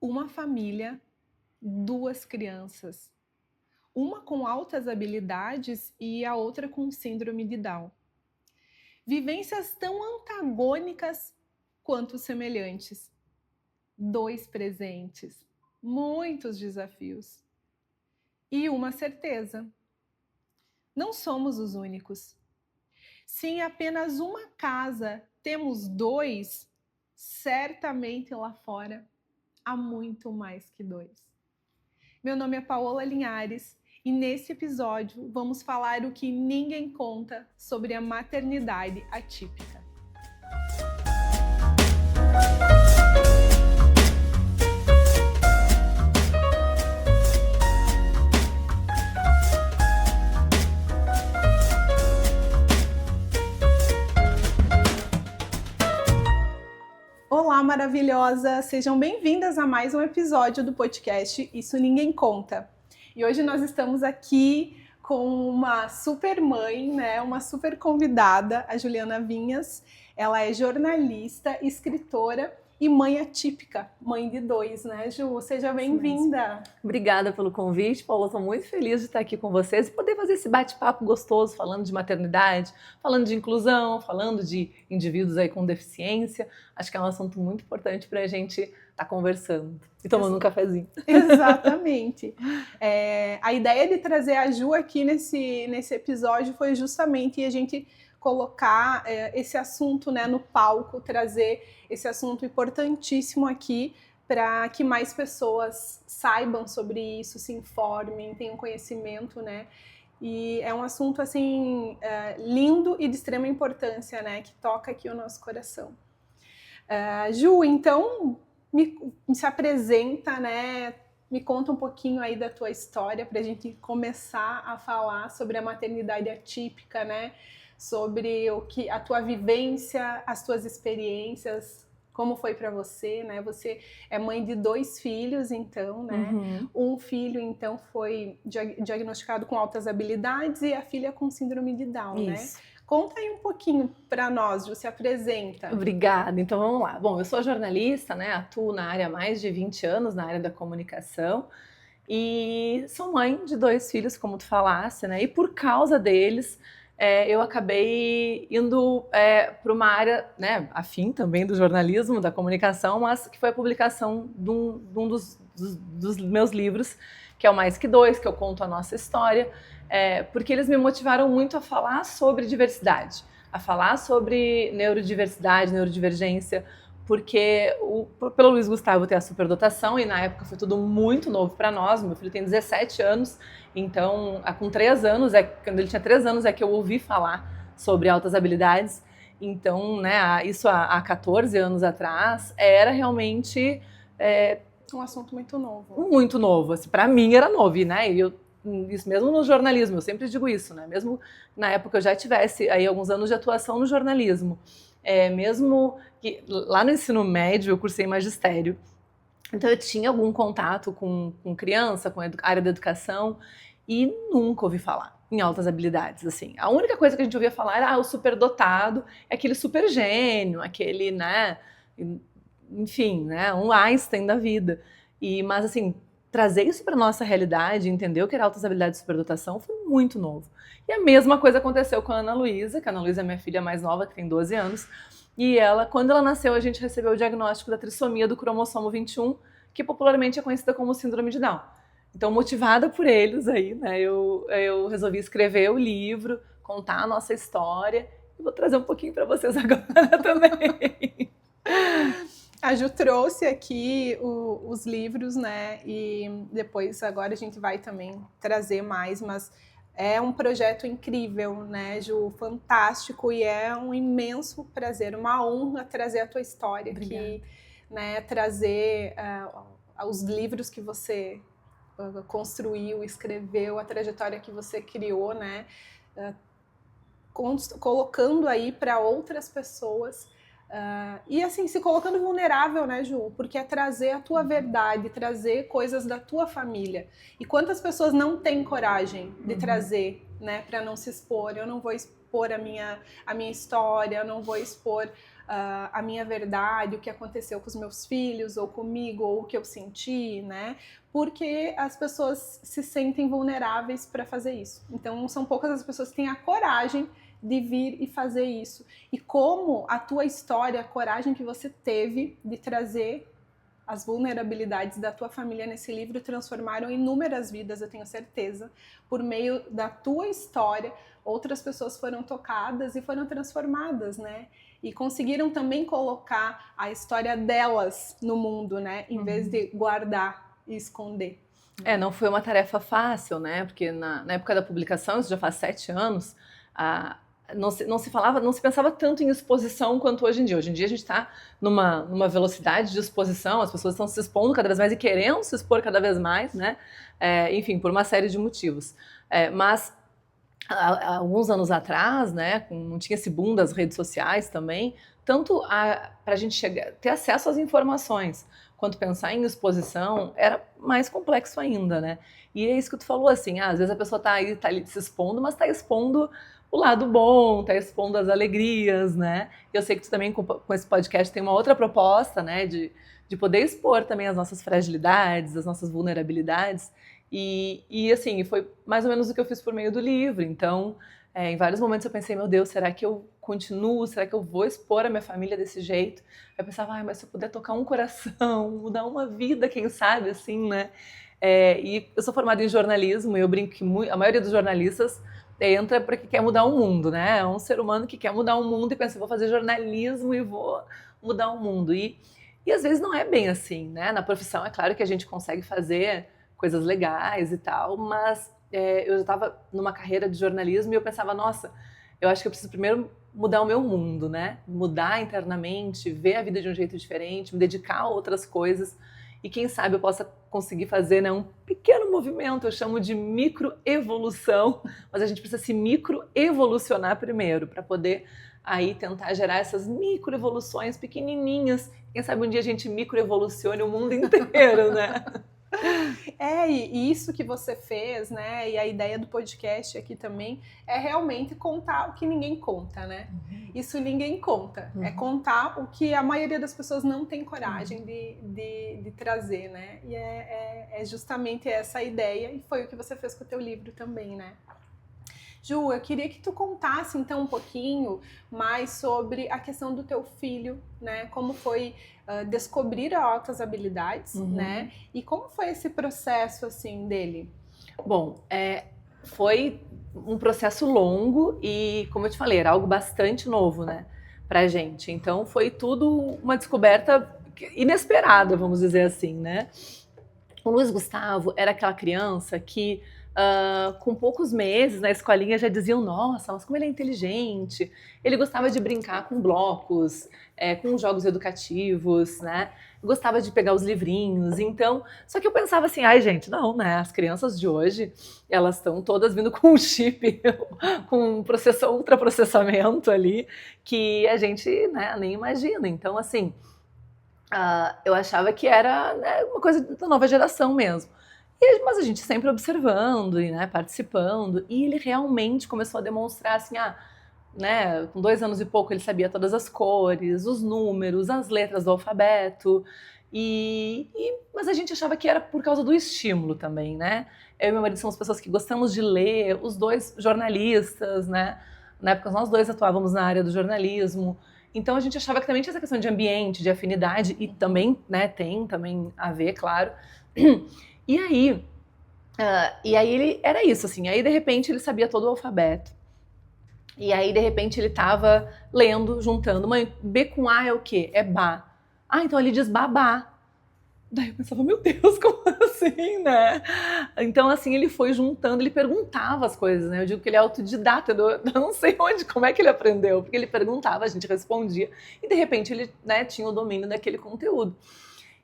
Uma família, duas crianças, uma com altas habilidades e a outra com síndrome de Down. Vivências tão antagônicas quanto semelhantes. Dois presentes, muitos desafios. E uma certeza: não somos os únicos. Se em apenas uma casa temos dois, certamente lá fora há muito mais que dois. Meu nome é Paola Linhares e nesse episódio vamos falar o que ninguém conta sobre a maternidade atípica. Olá, maravilhosa! Sejam bem-vindas a mais um episódio do podcast Isso Ninguém Conta. E hoje nós estamos aqui com uma super mãe, né? Uma super convidada, a Juliana Vinhas. Ela é jornalista, escritora e mãe atípica, mãe de dois, né, Ju? Seja bem-vinda! Obrigada pelo convite, Paula. Estou muito feliz de estar aqui com vocês e poder fazer esse bate-papo gostoso, falando de maternidade, falando de inclusão, falando de indivíduos aí com deficiência. Acho que é um assunto muito importante para a gente estar conversando e tomando um cafezinho. Exatamente. A ideia de trazer a Ju aqui nesse episódio foi justamente a gente colocar esse assunto, né, no palco, trazer esse assunto importantíssimo aqui para que mais pessoas saibam sobre isso, se informem, tenham conhecimento, né? E é um assunto, assim, lindo e de extrema importância, né? Que toca aqui o nosso coração. Ju, então, se apresenta, né? Me conta um pouquinho aí da tua história para a gente começar a falar sobre a maternidade atípica, né? Sobre a tua vivência, as tuas experiências, como foi para você, né? Você é mãe de dois filhos, então, né? Um filho, então, foi diagnosticado com altas habilidades e a filha com síndrome de Down, Isso. né? Conta aí um pouquinho para nós, Ju, se apresenta. Obrigada. Então vamos lá. Bom, eu sou jornalista, né? Atuo na área há mais de 20 anos, na área da comunicação. E sou mãe de dois filhos, como tu falaste, né? E por causa deles, eu acabei indo para uma área, né, afim também do jornalismo, da comunicação, mas que foi a publicação de um dos meus livros, que é o Mais Que Dois, que eu conto a nossa história, porque eles me motivaram muito a falar sobre diversidade, a falar sobre neurodiversidade, neurodivergência, porque pelo Luiz Gustavo ter a superdotação, e na época foi tudo muito novo para nós. Meu filho tem 17 anos, então com 3 anos, quando ele tinha 3 anos é que eu ouvi falar sobre altas habilidades. Então, né, isso há 14 anos atrás era realmente um assunto muito novo. Muito novo, assim, para mim era novo, né? E isso mesmo no jornalismo, eu sempre digo isso, né? Mesmo na época eu já tivesse aí alguns anos de atuação no jornalismo, mesmo que lá no ensino médio eu cursei magistério, então eu tinha algum contato com criança, com a área da educação, e nunca ouvi falar em altas habilidades, assim. A única coisa que a gente ouvia falar era o superdotado, é aquele super gênio, aquele, né, enfim, né, um Einstein da vida. Mas assim, trazer isso para nossa realidade, entender o que era altas habilidades de superdotação, foi muito novo. E a mesma coisa aconteceu com a Ana Luísa, que a Ana Luísa é minha filha mais nova, que tem 12 anos, e quando ela nasceu, a gente recebeu o diagnóstico da trissomia do cromossomo 21, que popularmente é conhecida como síndrome de Down. Então, motivada por eles aí, né, eu resolvi escrever o livro, contar a nossa história, e vou trazer um pouquinho para vocês agora também. A Ju trouxe aqui os livros, né, e depois agora a gente vai também trazer mais, mas é um projeto incrível, né, Ju, fantástico, e é um imenso prazer, uma honra trazer a tua história aqui, né, trazer os livros que você construiu, escreveu, a trajetória que você criou, né, colocando aí para outras pessoas. E assim, se colocando vulnerável, né, Ju? Porque é trazer a tua verdade, trazer coisas da tua família. E quantas pessoas não têm coragem de trazer, né, para não se expor? Eu não vou expor a minha história, eu não vou expor a minha verdade, o que aconteceu com os meus filhos, ou comigo, ou o que eu senti, né? Porque as pessoas se sentem vulneráveis para fazer isso. Então, são poucas as pessoas que têm a coragem de vir e fazer isso. E como a tua história, a coragem que você teve de trazer as vulnerabilidades da tua família nesse livro transformaram inúmeras vidas, eu tenho certeza. Por meio da tua história, outras pessoas foram tocadas e foram transformadas, né? E conseguiram também colocar a história delas no mundo, né? Em vez de guardar e esconder. Não foi uma tarefa fácil, né? Porque na época da publicação, isso já faz 7 anos, não se pensava tanto em exposição quanto hoje em dia. Hoje em dia a gente está numa velocidade de exposição, as pessoas estão se expondo cada vez mais e querendo se expor cada vez mais, né? Enfim, por uma série de motivos. Mas há alguns anos atrás, né, não tinha esse boom das redes sociais também, tanto para a gente ter acesso às informações, quanto pensar em exposição, era mais complexo ainda, né? E é isso que tu falou, assim, às vezes a pessoa tá ali se expondo, mas tá expondo o lado bom, tá expondo as alegrias, né? E eu sei que tu também, com esse podcast, tem uma outra proposta, né, de poder expor também as nossas fragilidades, as nossas vulnerabilidades. E assim, foi mais ou menos o que eu fiz por meio do livro. Então, em vários momentos eu pensei, meu Deus, será que eu continuo? Será que eu vou expor a minha família desse jeito? Aí eu pensava, mas se eu puder tocar um coração, mudar uma vida, quem sabe, assim, né? E eu sou formada em jornalismo e eu brinco que a maioria dos jornalistas entra porque quer mudar o mundo, né? É um ser humano que quer mudar o mundo e pensa, vou fazer jornalismo e vou mudar o mundo. E às vezes não é bem assim, né? Na profissão é claro que a gente consegue fazer coisas legais e tal, mas eu já estava numa carreira de jornalismo e eu pensava, nossa, eu acho que eu preciso primeiro mudar o meu mundo, né? Mudar internamente, ver a vida de um jeito diferente, me dedicar a outras coisas e quem sabe eu possa conseguir fazer, né, um pequeno movimento, eu chamo de microevolução, mas a gente precisa se microevolucionar primeiro para poder aí tentar gerar essas microevoluções pequenininhas. Quem sabe um dia a gente microevolucione o mundo inteiro, né? E isso que você fez, né? E a ideia do podcast aqui também é realmente contar o que ninguém conta, né? Isso ninguém conta. É contar o que a maioria das pessoas não tem coragem de trazer, né? E é justamente essa ideia, e foi o que você fez com o teu livro também, né? Ju, eu queria que tu contasse então um pouquinho mais sobre a questão do teu filho, né? Como foi descobrir altas habilidades, né? E como foi esse processo assim dele? Bom, foi um processo longo e, como eu te falei, era algo bastante novo, né, pra gente. Então foi tudo uma descoberta inesperada, vamos dizer assim, né? O Luiz Gustavo era aquela criança que com poucos meses na escolinha já diziam, nossa, mas como ele é inteligente. Ele gostava de brincar com blocos, com jogos educativos, né? Gostava de pegar os livrinhos, então... Só que eu pensava assim, ai gente, não, né? As crianças de hoje, elas estão todas vindo com um chip, com um ultraprocessamento ali, que a gente, né, nem imagina. Então, assim, eu achava que era, né, uma coisa da nova geração mesmo. Mas a gente sempre observando e, né, participando, e ele realmente começou a demonstrar assim, né, com 2 anos e pouco ele sabia todas as cores, os números, as letras do alfabeto, mas a gente achava que era por causa do estímulo também, né? Eu e meu marido somos pessoas que gostamos de ler, os dois jornalistas, né? Na época nós dois atuávamos na área do jornalismo, então a gente achava que também tinha essa questão de ambiente, de afinidade, e também, né, tem também a ver, claro. E aí ele era isso, assim, aí de repente ele sabia todo o alfabeto. E aí de repente ele tava lendo, juntando, mãe, B com A é o quê? É ba. Então ele diz babá. Daí eu pensava, meu Deus, como assim, né? Então assim, ele foi juntando, ele perguntava as coisas, né? Eu digo que ele é autodidata, eu não sei como é que ele aprendeu, porque ele perguntava, a gente respondia, e de repente ele, né, tinha o domínio daquele conteúdo.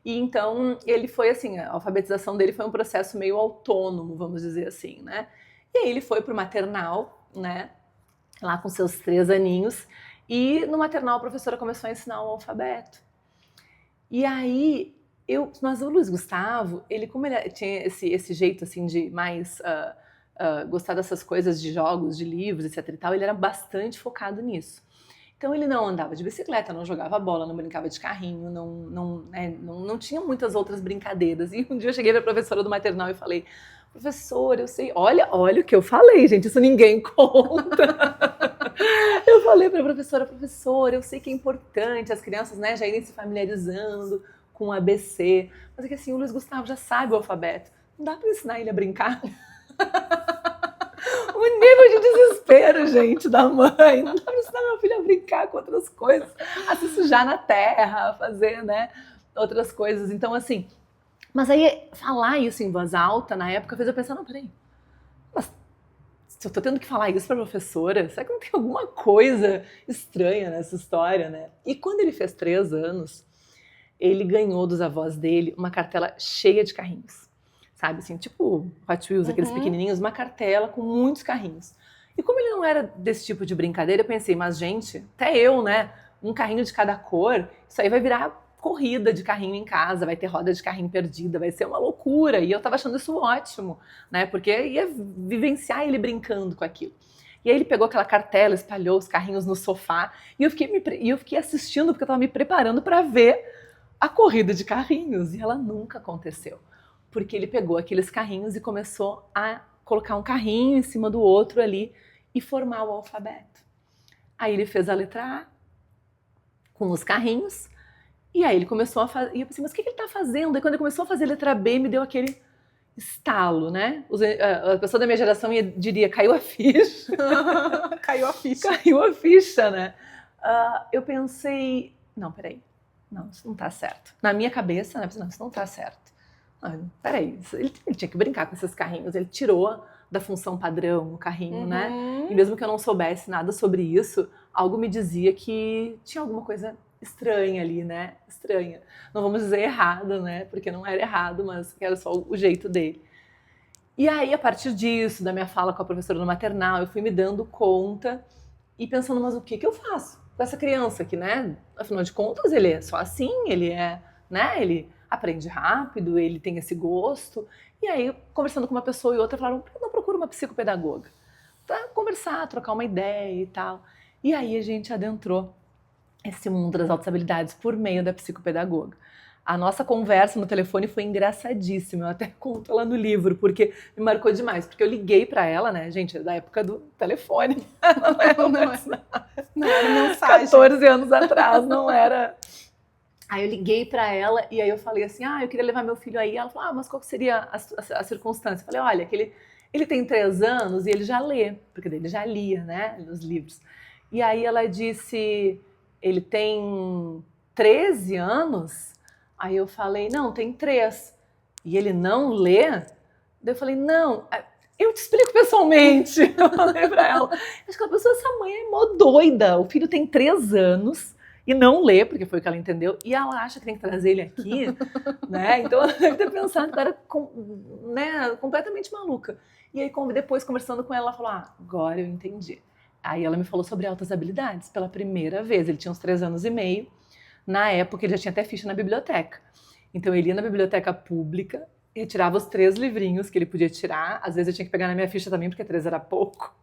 E então ele foi assim, a alfabetização dele foi um processo meio autônomo, vamos dizer assim, né? E aí ele foi pro maternal, né? Lá com seus 3 aninhos, e no maternal a professora começou a ensinar o alfabeto. E aí mas o Luiz Gustavo, como ele tinha esse jeito assim de mais gostar dessas coisas de jogos, de livros, etc e tal, ele era bastante focado nisso. Então ele não andava de bicicleta, não jogava bola, não brincava de carrinho, não tinha muitas outras brincadeiras. E um dia eu cheguei para a professora do maternal e falei: professora, eu sei, olha o que eu falei, gente, isso ninguém conta. Eu falei para a professora, eu sei que é importante as crianças, né, já irem se familiarizando com o ABC, mas é que assim, o Luiz Gustavo já sabe o alfabeto, não dá para ensinar ele a brincar? O nível de desespero, gente, da mãe, não dá para ensinar meu filho a brincar com outras coisas, a se sujar na terra, a fazer, né, outras coisas. Então, assim, mas aí falar isso em voz alta, na época, fez eu pensar, não, peraí, mas se eu tô tendo que falar isso pra professora, será que não tem alguma coisa estranha nessa história, né? E quando ele fez 3 anos, ele ganhou dos avós dele uma cartela cheia de carrinhos, sabe, assim, tipo Hot Wheels, aqueles pequenininhos, uma cartela com muitos carrinhos. E como ele não era desse tipo de brincadeira, eu pensei, mas gente, até eu, né, um carrinho de cada cor, isso aí vai virar corrida de carrinho em casa, vai ter roda de carrinho perdida, vai ser uma loucura. E eu tava achando isso ótimo, né? Porque ia vivenciar ele brincando com aquilo. E aí ele pegou aquela cartela, espalhou os carrinhos no sofá e eu fiquei assistindo porque eu tava me preparando para ver a corrida de carrinhos e ela nunca aconteceu. Porque ele pegou aqueles carrinhos e começou a colocar um carrinho em cima do outro ali e formar o alfabeto. Aí ele fez a letra A com os carrinhos. E aí ele começou a fazer, e eu pensei, mas o que ele tá fazendo? E quando ele começou a fazer a letra B, me deu aquele estalo, né? A pessoa da minha geração diria, caiu a ficha. Caiu a ficha. Caiu a ficha, né? Eu pensei, não, peraí, não, isso não tá certo. Na minha cabeça, né? Eu pensei, não, isso não tá certo. Não, peraí, ele tinha que brincar com esses carrinhos, ele tirou da função padrão o carrinho, né? E mesmo que eu não soubesse nada sobre isso, algo me dizia que tinha alguma coisa estranha ali, né? Estranha. Não vamos dizer errado, né? Porque não era errado, mas era só o jeito dele. E aí, a partir disso, da minha fala com a professora do maternal, eu fui me dando conta e pensando, mas o que eu faço com essa criança aqui, né? Afinal de contas, ele é só assim, ele é, né? Ele aprende rápido, ele tem esse gosto. E aí, conversando com uma pessoa e outra, falaram, por que não procura uma psicopedagoga? Pra conversar, trocar uma ideia e tal. E aí a gente adentrou esse mundo das altas habilidades por meio da psicopedagoga. A nossa conversa no telefone foi engraçadíssima, eu até conto ela no livro, porque me marcou demais, porque eu liguei para ela, né, gente, da época do telefone, não era mensagem. 14 anos atrás, não era. Aí eu liguei para ela e aí eu falei assim, eu queria levar meu filho aí. Ela falou, mas qual seria a circunstância? Eu falei, olha, que ele tem 3 anos e ele já lê, porque ele já lia, né, os livros. E aí ela disse, ele tem 13 anos? Aí eu falei, não, tem 3. E ele não lê? Daí eu falei, não, eu te explico pessoalmente. Eu falei pra ela, acho que a pessoa, essa mãe é mó doida. O filho tem 3 anos e não lê, porque foi o que ela entendeu, e ela acha que tem que trazer ele aqui, né? Então ela deve ter pensado que era né, completamente maluca. E aí depois, conversando com ela, ela falou, agora eu entendi. Aí ela me falou sobre altas habilidades pela primeira vez. Ele tinha uns 3 anos e meio. Na época, ele já tinha até ficha na biblioteca. Então, ele ia na biblioteca pública, retirava os 3 livrinhos que ele podia tirar. Às vezes, eu tinha que pegar na minha ficha também, porque 3 era pouco.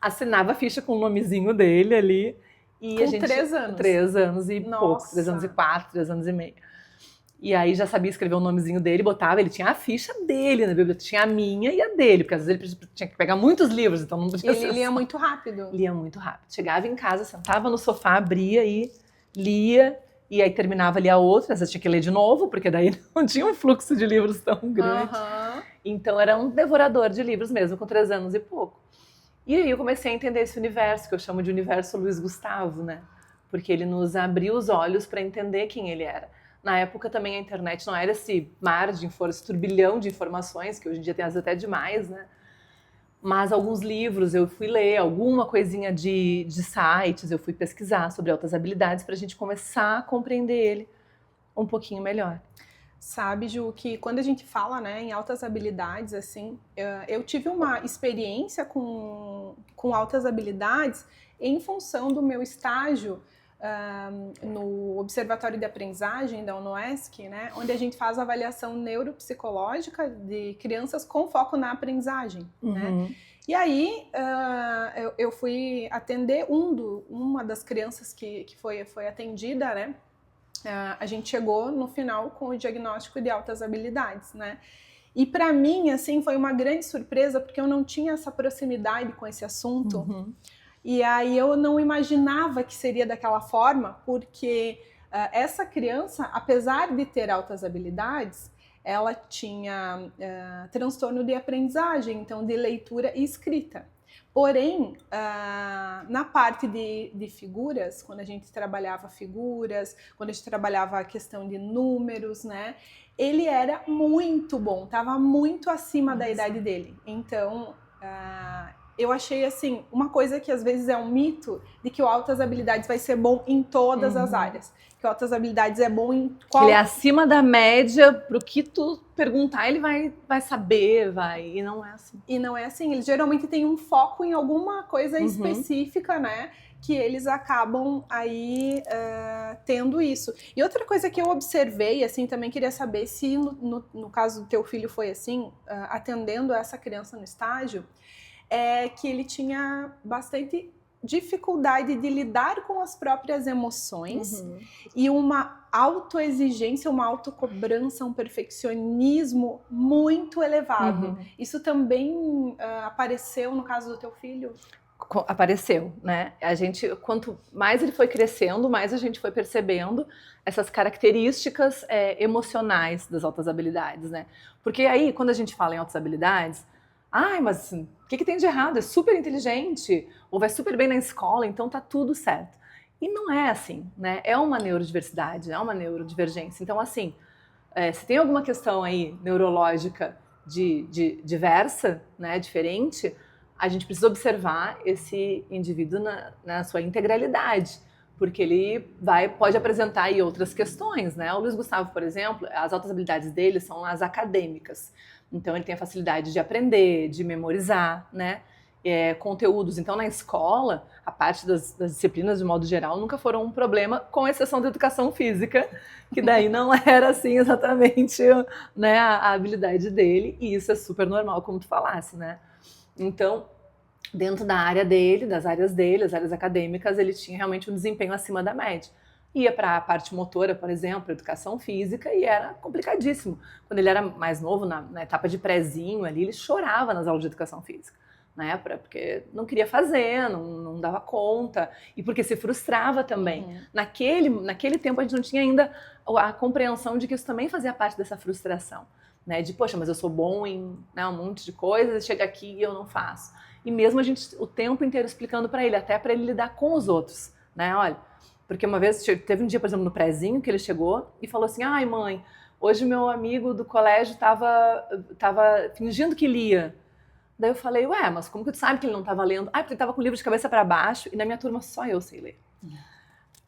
Assinava a ficha com o nomezinho dele ali. E com 3 anos? 3 anos e pouco. 3 anos e 4, 3 anos e meio. E aí já sabia escrever o nomezinho dele, botava, ele tinha a ficha dele na biblioteca, tinha a minha e a dele, porque às vezes ele tinha que pegar muitos livros, então não podia ser. Ele lia muito rápido? Lia muito rápido. Chegava em casa, sentava no sofá, abria e lia, e aí terminava ali a outra, você tinha que ler de novo, porque daí não tinha um fluxo de livros tão grande. Então era um devorador de livros mesmo, com 3 anos e pouco. E aí eu comecei a entender esse universo, que eu chamo de universo Luiz Gustavo, né? Porque ele nos abriu os olhos para entender quem ele era. Na época também a internet não era esse mar de esse turbilhão de informações, que hoje em dia tem até demais, né? Mas alguns livros eu fui ler, alguma coisinha de sites, eu fui pesquisar sobre altas habilidades para a gente começar a compreender ele um pouquinho melhor. Sabe, Ju, que quando a gente fala, né, em altas habilidades, assim, eu tive uma experiência com altas habilidades em função do meu estágio no Observatório de Aprendizagem da UnoESC, né, onde a gente faz avaliação neuropsicológica de crianças com foco na aprendizagem, né? E aí eu fui atender uma das crianças que foi atendida, né? A gente chegou no final com o diagnóstico de altas habilidades, né? E para mim, assim, foi uma grande surpresa, porque eu não tinha essa proximidade com esse assunto. E aí eu não imaginava que seria daquela forma, porque essa criança, apesar de ter altas habilidades, ela tinha transtorno de aprendizagem, então de leitura e escrita. Porém, na parte de figuras, quando a gente trabalhava figuras, quando a gente trabalhava a questão de números, né, ele era muito bom, estava muito acima da idade dele. Então, eu achei assim, uma coisa que às vezes é um mito, de que o Altas Habilidades vai ser bom em todas as áreas. Que o Altas Habilidades é bom em qual... Ele é acima da média, pro que tu perguntar ele vai saber, e não é assim. E não é assim, eles geralmente têm um foco em alguma coisa específica, né? Que eles acabam aí tendo isso. E outra coisa que eu observei, assim, também queria saber se no caso do teu filho foi assim, atendendo essa criança no estágio, é que ele tinha bastante dificuldade de lidar com as próprias emoções e uma autoexigência, uma autocobrança, um perfeccionismo muito elevado. Isso também apareceu no caso do teu filho? Apareceu, né? Quanto mais ele foi crescendo, mais a gente foi percebendo essas características emocionais das altas habilidades, né? Porque aí, quando a gente fala em altas habilidades, mas o que tem de errado? É super inteligente, ou vai super bem na escola, então tá tudo certo. E não é assim, né? É uma neurodiversidade, é uma neurodivergência. Então, assim, se tem alguma questão aí neurológica diversa, né, diferente, a gente precisa observar esse indivíduo na sua integralidade, porque ele pode apresentar aí outras questões, né? O Luiz Gustavo, por exemplo, as altas habilidades dele são as acadêmicas. Então, ele tem a facilidade de aprender, de memorizar, né? Conteúdos. Então, na escola, a parte das disciplinas, de modo geral, nunca foram um problema, com exceção da educação física, que daí não era, assim, exatamente, né, a habilidade dele. E isso é super normal, como tu falasse, né? Então, dentro da área dele, das áreas dele, as áreas acadêmicas, ele tinha realmente um desempenho acima da média. Ia para a parte motora, por exemplo, educação física, e era complicadíssimo. Quando ele era mais novo, na etapa de prézinho ali, ele chorava nas aulas de educação física, né? Porque não queria fazer, não dava conta, e porque se frustrava também. Naquele tempo a gente não tinha ainda a compreensão de que isso também fazia parte dessa frustração, né? De, poxa, mas eu sou bom em, né, um monte de coisas, chega aqui e eu não faço. E mesmo a gente o tempo inteiro explicando para ele, até para ele lidar com os outros, né? Olha, porque uma vez teve um dia, por exemplo, no prézinho, que ele chegou e falou assim: ai, mãe, hoje meu amigo do colégio tava fingindo que lia. Daí eu falei: ué, mas como que tu sabe que ele não estava lendo? Porque ele estava com o livro de cabeça para baixo e na minha turma só eu sei ler.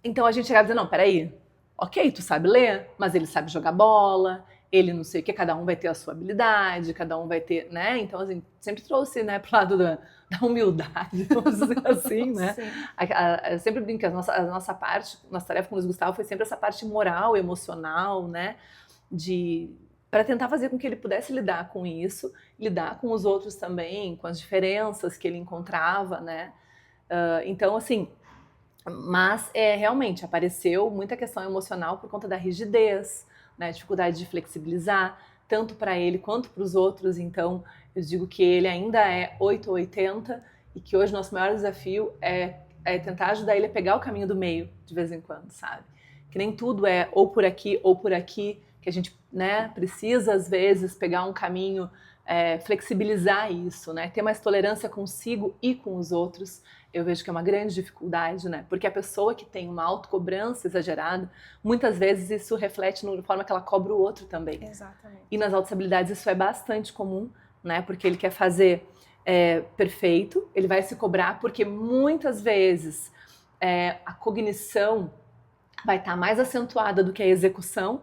Então a gente chegava e dizia: não, peraí, ok, tu sabe ler, mas ele sabe jogar bola, ele não sei o que, cada um vai ter a sua habilidade, cada um vai ter, né? Então, assim, sempre trouxe, né, pro lado da humildade, vamos dizer assim, né? Eu sempre brinco que a nossa tarefa com o Luiz Gustavo foi sempre essa parte moral, emocional, né? Para tentar fazer com que ele pudesse lidar com isso, lidar com os outros também, com as diferenças que ele encontrava, né? Então, assim, mas realmente apareceu muita questão emocional por conta da rigidez, né, dificuldade de flexibilizar, tanto para ele quanto para os outros. Então, eu digo que ele ainda é 8 ou 80 e que hoje nosso maior desafio é tentar ajudar ele a pegar o caminho do meio, de vez em quando, sabe? Que nem tudo é ou por aqui, que a gente, né, precisa, às vezes, pegar um caminho, flexibilizar isso, né? Ter mais tolerância consigo e com os outros. Eu vejo que é uma grande dificuldade, né? Porque a pessoa que tem uma autocobrança exagerada, muitas vezes isso reflete na forma que ela cobra o outro também. Exatamente. E nas altas habilidades isso é bastante comum, né? Porque ele quer fazer perfeito, ele vai se cobrar, porque muitas vezes a cognição vai estar mais acentuada do que a execução.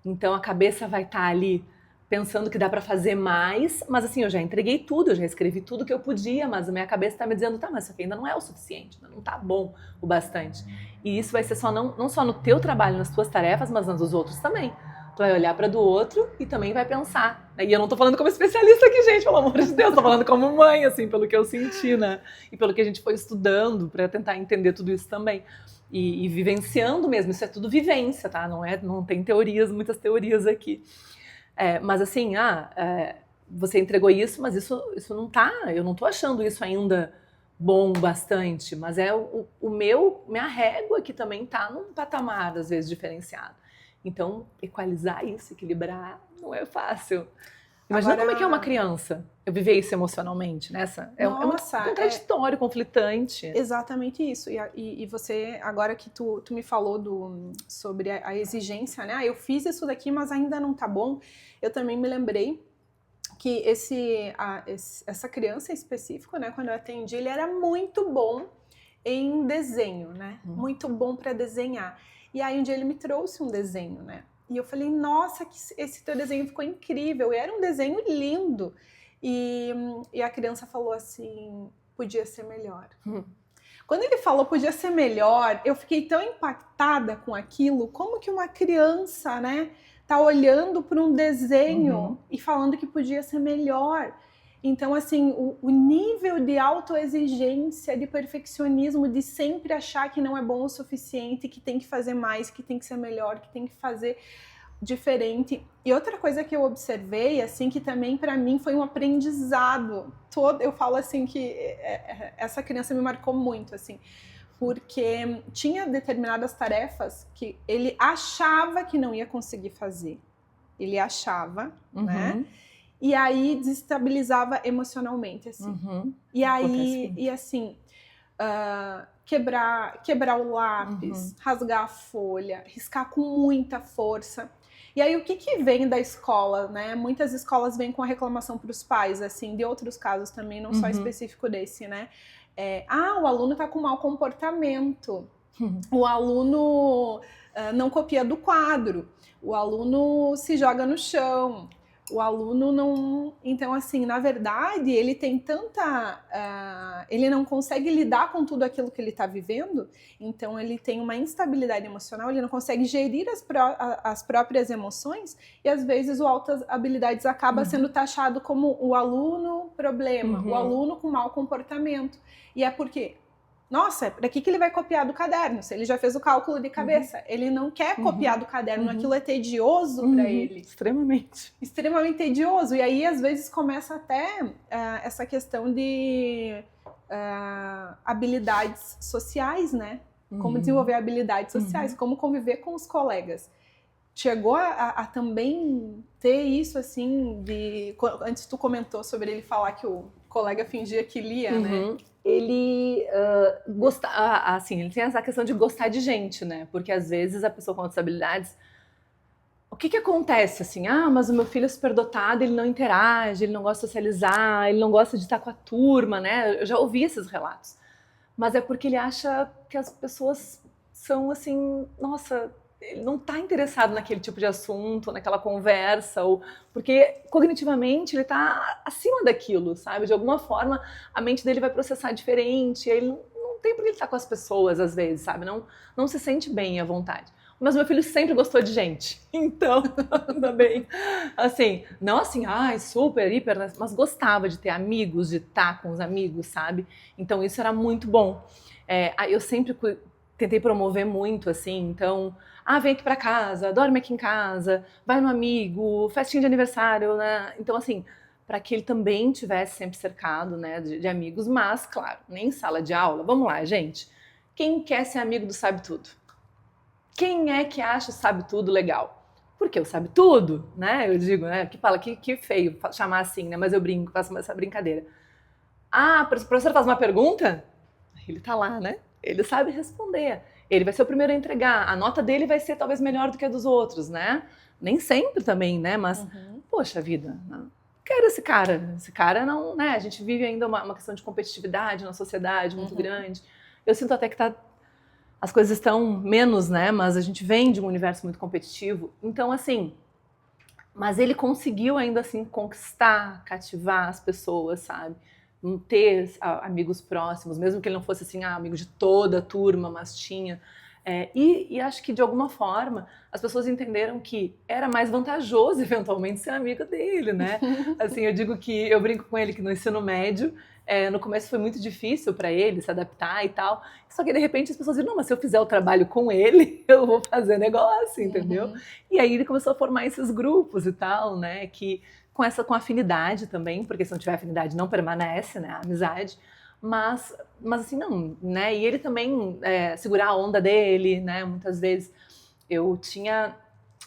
Então a cabeça vai estar ali pensando que dá para fazer mais, mas assim, eu já entreguei tudo, eu já escrevi tudo que eu podia, mas a minha cabeça está me dizendo, tá, mas isso aqui ainda não é o suficiente, não tá bom o bastante. E isso vai ser não só no teu trabalho, nas tuas tarefas, mas nas dos outros também. Tu vai olhar para do outro e também vai pensar. E eu não tô falando como especialista aqui, gente, pelo amor de Deus, tô falando como mãe, assim, pelo que eu senti, né? E pelo que a gente foi estudando para tentar entender tudo isso também. E vivenciando mesmo, isso é tudo vivência, tá? Não tem teorias, muitas teorias aqui. Mas assim, você entregou isso, mas isso não tá, eu não tô achando isso ainda bom bastante, mas minha régua que também tá num patamar, às vezes, diferenciado. Então, equalizar isso, equilibrar, não é fácil. Imagina Agora, como é que é uma criança, eu viver isso emocionalmente, nessa. É muito contraditório, conflitante. Exatamente isso. E você, agora que tu me falou sobre a exigência, né? Eu fiz isso daqui, mas ainda não tá bom. Eu também me lembrei que essa criança em específico, né? Quando eu atendi, ele era muito bom em desenho, né? Muito bom para desenhar. E aí um dia ele me trouxe um desenho, né? E eu falei, nossa, esse teu desenho ficou incrível. E era um desenho lindo. E a criança falou assim, podia ser melhor. Quando ele falou podia ser melhor, eu fiquei tão impactada com aquilo, como que uma criança, né, tá olhando para um desenho e falando que podia ser melhor. Então, assim, o nível de autoexigência, de perfeccionismo, de sempre achar que não é bom o suficiente, que tem que fazer mais, que tem que ser melhor, que tem que fazer diferente. E outra coisa que eu observei, assim, que também para mim foi um aprendizado. Eu falo assim que essa criança me marcou muito, assim, porque tinha determinadas tarefas que ele achava que não ia conseguir fazer. Ele achava, né? E aí desestabilizava emocionalmente, assim. E aí, quebrar o lápis, rasgar a folha, riscar com muita força. E aí, o que vem da escola, né? Muitas escolas vêm com a reclamação para os pais, assim, de outros casos também, não só específico desse, né? O aluno tá com mau comportamento. O aluno não copia do quadro. O aluno se joga no chão. O aluno não... Então, assim, na verdade, ele tem ele não consegue lidar com tudo aquilo que ele está vivendo, então ele tem uma instabilidade emocional, ele não consegue gerir as próprias emoções, e às vezes o altas habilidades acaba sendo taxado como o aluno problema, o aluno com mau comportamento. E é porque... Nossa, para que ele vai copiar do caderno? Se ele já fez o cálculo de cabeça. Ele não quer copiar do caderno, aquilo é tedioso para ele. Extremamente. Extremamente tedioso. E aí, às vezes, começa até essa questão de habilidades sociais, né? Como desenvolver habilidades sociais, como conviver com os colegas. Chegou a também ter isso, assim, antes tu comentou sobre ele falar que o colega fingia que lia, né? Ele ele tem essa questão de gostar de gente, né? Porque às vezes a pessoa com outras habilidades, o que acontece assim? Mas o meu filho é superdotado, ele não interage, ele não gosta de socializar, ele não gosta de estar com a turma, né? Eu já ouvi esses relatos. Mas é porque ele acha que as pessoas são assim, nossa, ele não está interessado naquele tipo de assunto, naquela conversa, ou porque cognitivamente ele está acima daquilo, sabe? De alguma forma a mente dele vai processar diferente, ele não tem por que ele estar com as pessoas às vezes, sabe? Não se sente bem à vontade. Mas meu filho sempre gostou de gente, então, ainda bem. Assim, não assim, super, hiper, mas gostava de ter amigos, de estar com os amigos, sabe? Então isso era muito bom. Eu sempre tentei promover muito, assim, então... vem aqui pra casa, dorme aqui em casa, vai no amigo, festinha de aniversário, né? Então, assim, para que ele também tivesse sempre cercado, né, de amigos, mas, claro, nem em sala de aula. Vamos lá, gente. Quem quer ser amigo do sabe tudo? Quem é que acha o sabe tudo legal? Porque o sabe tudo, né? Eu digo, né? Que fala que feio chamar assim, né? Mas eu brinco, faço essa brincadeira. O professor faz uma pergunta, ele tá lá, né? Ele sabe responder. Ele vai ser o primeiro a entregar. A nota dele vai ser talvez melhor do que a dos outros, né? Nem sempre também, né? Mas, poxa vida, não quero esse cara. Esse cara não, né? A gente vive ainda uma questão de competitividade na sociedade muito grande. Eu sinto até que as coisas estão menos, né? Mas a gente vem de um universo muito competitivo. Então, assim, Mas ele conseguiu ainda assim conquistar, cativar as pessoas, sabe? Ter amigos próximos, mesmo que ele não fosse assim, amigo de toda a turma, mas tinha. E acho que de alguma forma as pessoas entenderam que era mais vantajoso eventualmente ser amigo dele, né? Assim, eu digo que eu brinco com ele que no ensino médio, no começo foi muito difícil para ele se adaptar e tal. Só que de repente as pessoas viram, não, mas se eu fizer o trabalho com ele, eu vou fazer negócio, entendeu? E aí ele começou a formar esses grupos e tal, né? Que com afinidade também, porque se não tiver afinidade não permanece, né? A amizade. Mas assim, não, né? E ele também segurar a onda dele, né? Muitas vezes eu tinha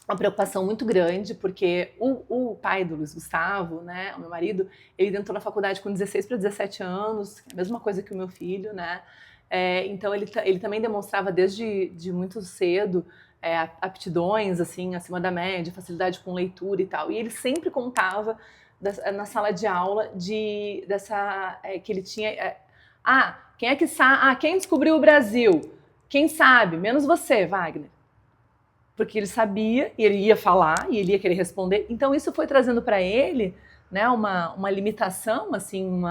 uma preocupação muito grande, porque o pai do Luiz Gustavo, né? O meu marido, ele entrou na faculdade com 16 para 17 anos, a mesma coisa que o meu filho, né? Então ele também demonstrava desde muito cedo aptidões, assim, acima da média, facilidade com leitura e tal. E ele sempre contava na sala de aula que ele tinha... quem é que sabe? Quem descobriu o Brasil? Quem sabe? Menos você, Wagner. Porque ele sabia, e ele ia falar, e ele ia querer responder. Então isso foi trazendo para ele, né, uma limitação, assim,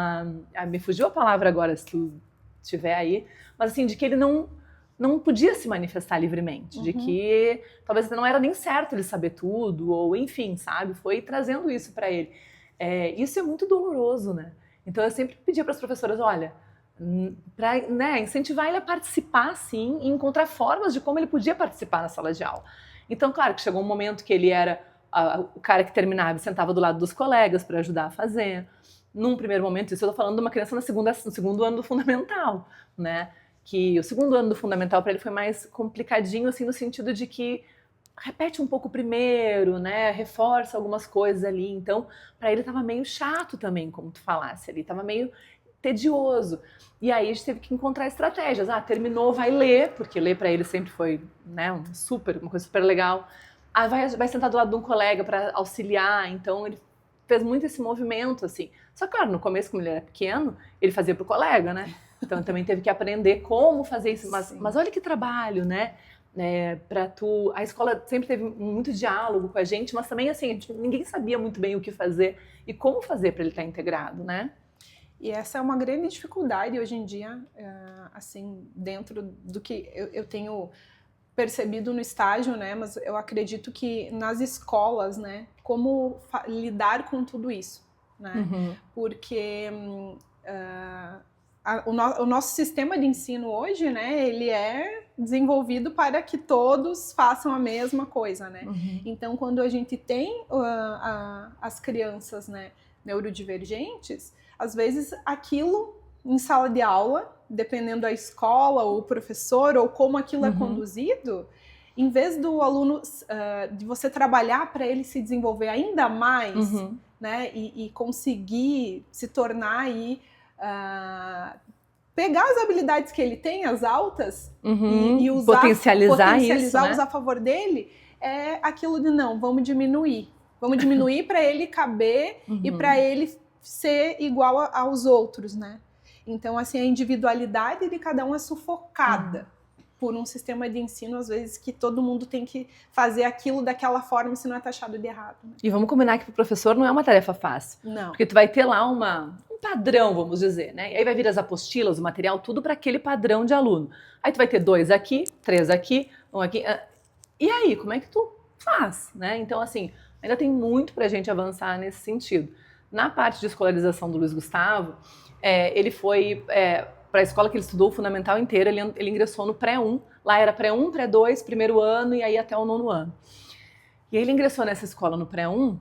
me fugiu a palavra agora, se tu estiver aí, mas assim, de que ele não podia se manifestar livremente, de que talvez não era nem certo ele saber tudo, ou enfim, sabe? Foi trazendo isso para ele. Isso é muito doloroso, né? Então eu sempre pedia para as professoras, olha, para, né, incentivar ele a participar, sim, e encontrar formas de como ele podia participar na sala de aula. Então, claro que chegou um momento que ele era o cara que terminava e sentava do lado dos colegas para ajudar a fazer. Num primeiro momento, isso eu estou falando de uma criança no segundo ano do fundamental, né? Que o segundo ano do fundamental para ele foi mais complicadinho, assim, no sentido de que repete um pouco primeiro, né? Reforça algumas coisas ali. Então, para ele estava meio chato também, como tu falasse ali, estava meio tedioso. E aí a gente teve que encontrar estratégias. Terminou, vai ler, porque ler para ele sempre foi, né, uma coisa super legal. Vai sentar do lado de um colega para auxiliar. Então ele fez muito esse movimento, assim. Só que, claro, no começo, como ele era pequeno, ele fazia pro colega, né? Então também teve que aprender como fazer isso. Mas olha que trabalho, né? A escola sempre teve muito diálogo com a gente, mas também, assim, ninguém sabia muito bem o que fazer e como fazer para ele estar integrado, né? E essa é uma grande dificuldade hoje em dia, assim, dentro do que eu tenho percebido no estágio, né? Mas eu acredito que nas escolas, né? Como lidar com tudo isso, né? Porque o nosso sistema de ensino hoje, né? Ele é desenvolvido para que todos façam a mesma coisa, né? Então, quando a gente tem as crianças, né, neurodivergentes, às vezes aquilo em sala de aula, dependendo da escola ou professor ou como aquilo é conduzido, em vez do aluno, de você trabalhar para ele se desenvolver ainda mais, né, e conseguir se tornar aí, pegar as habilidades que ele tem, as altas, e usar, potencializar isso, né? usar a favor dele, é aquilo de não, vamos diminuir para ele caber e para ele ser igual aos outros, né? Então, assim, a individualidade de cada um é sufocada por um sistema de ensino, às vezes, que todo mundo tem que fazer aquilo daquela forma, senão é taxado de errado. Né? E vamos combinar que para o professor não é uma tarefa fácil. Não. Porque tu vai ter lá um padrão, vamos dizer, né? E aí vai vir as apostilas, o material, tudo para aquele padrão de aluno. Aí tu vai ter 2 aqui, 3 aqui, 1 aqui. E aí, como é que tu faz, né? Então, assim, ainda tem muito pra gente avançar nesse sentido. Na parte de escolarização do Luiz Gustavo, ele foi para a escola que ele estudou o fundamental inteiro, ele ingressou no pré-1, lá era pré-1, pré-2, primeiro ano e aí até o 9º ano. E aí ele ingressou nessa escola no pré-1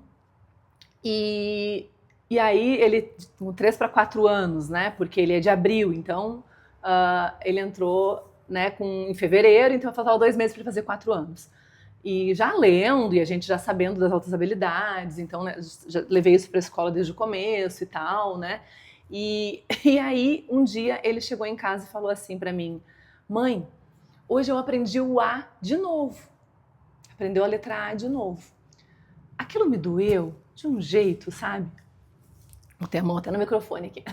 e aí ele, com 3 para 4 anos, né, porque ele é de abril, então ele entrou, né, em fevereiro, então faltava 2 meses para ele fazer 4 anos. E já lendo, e a gente já sabendo das altas habilidades, então, né, já levei isso para a escola desde o começo e tal, né? E aí, um dia, ele chegou em casa e falou assim para mim: mãe, hoje eu aprendi o A de novo. Aprendeu a letra A de novo. Aquilo me doeu de um jeito, sabe? Vou ter a mão até no microfone aqui.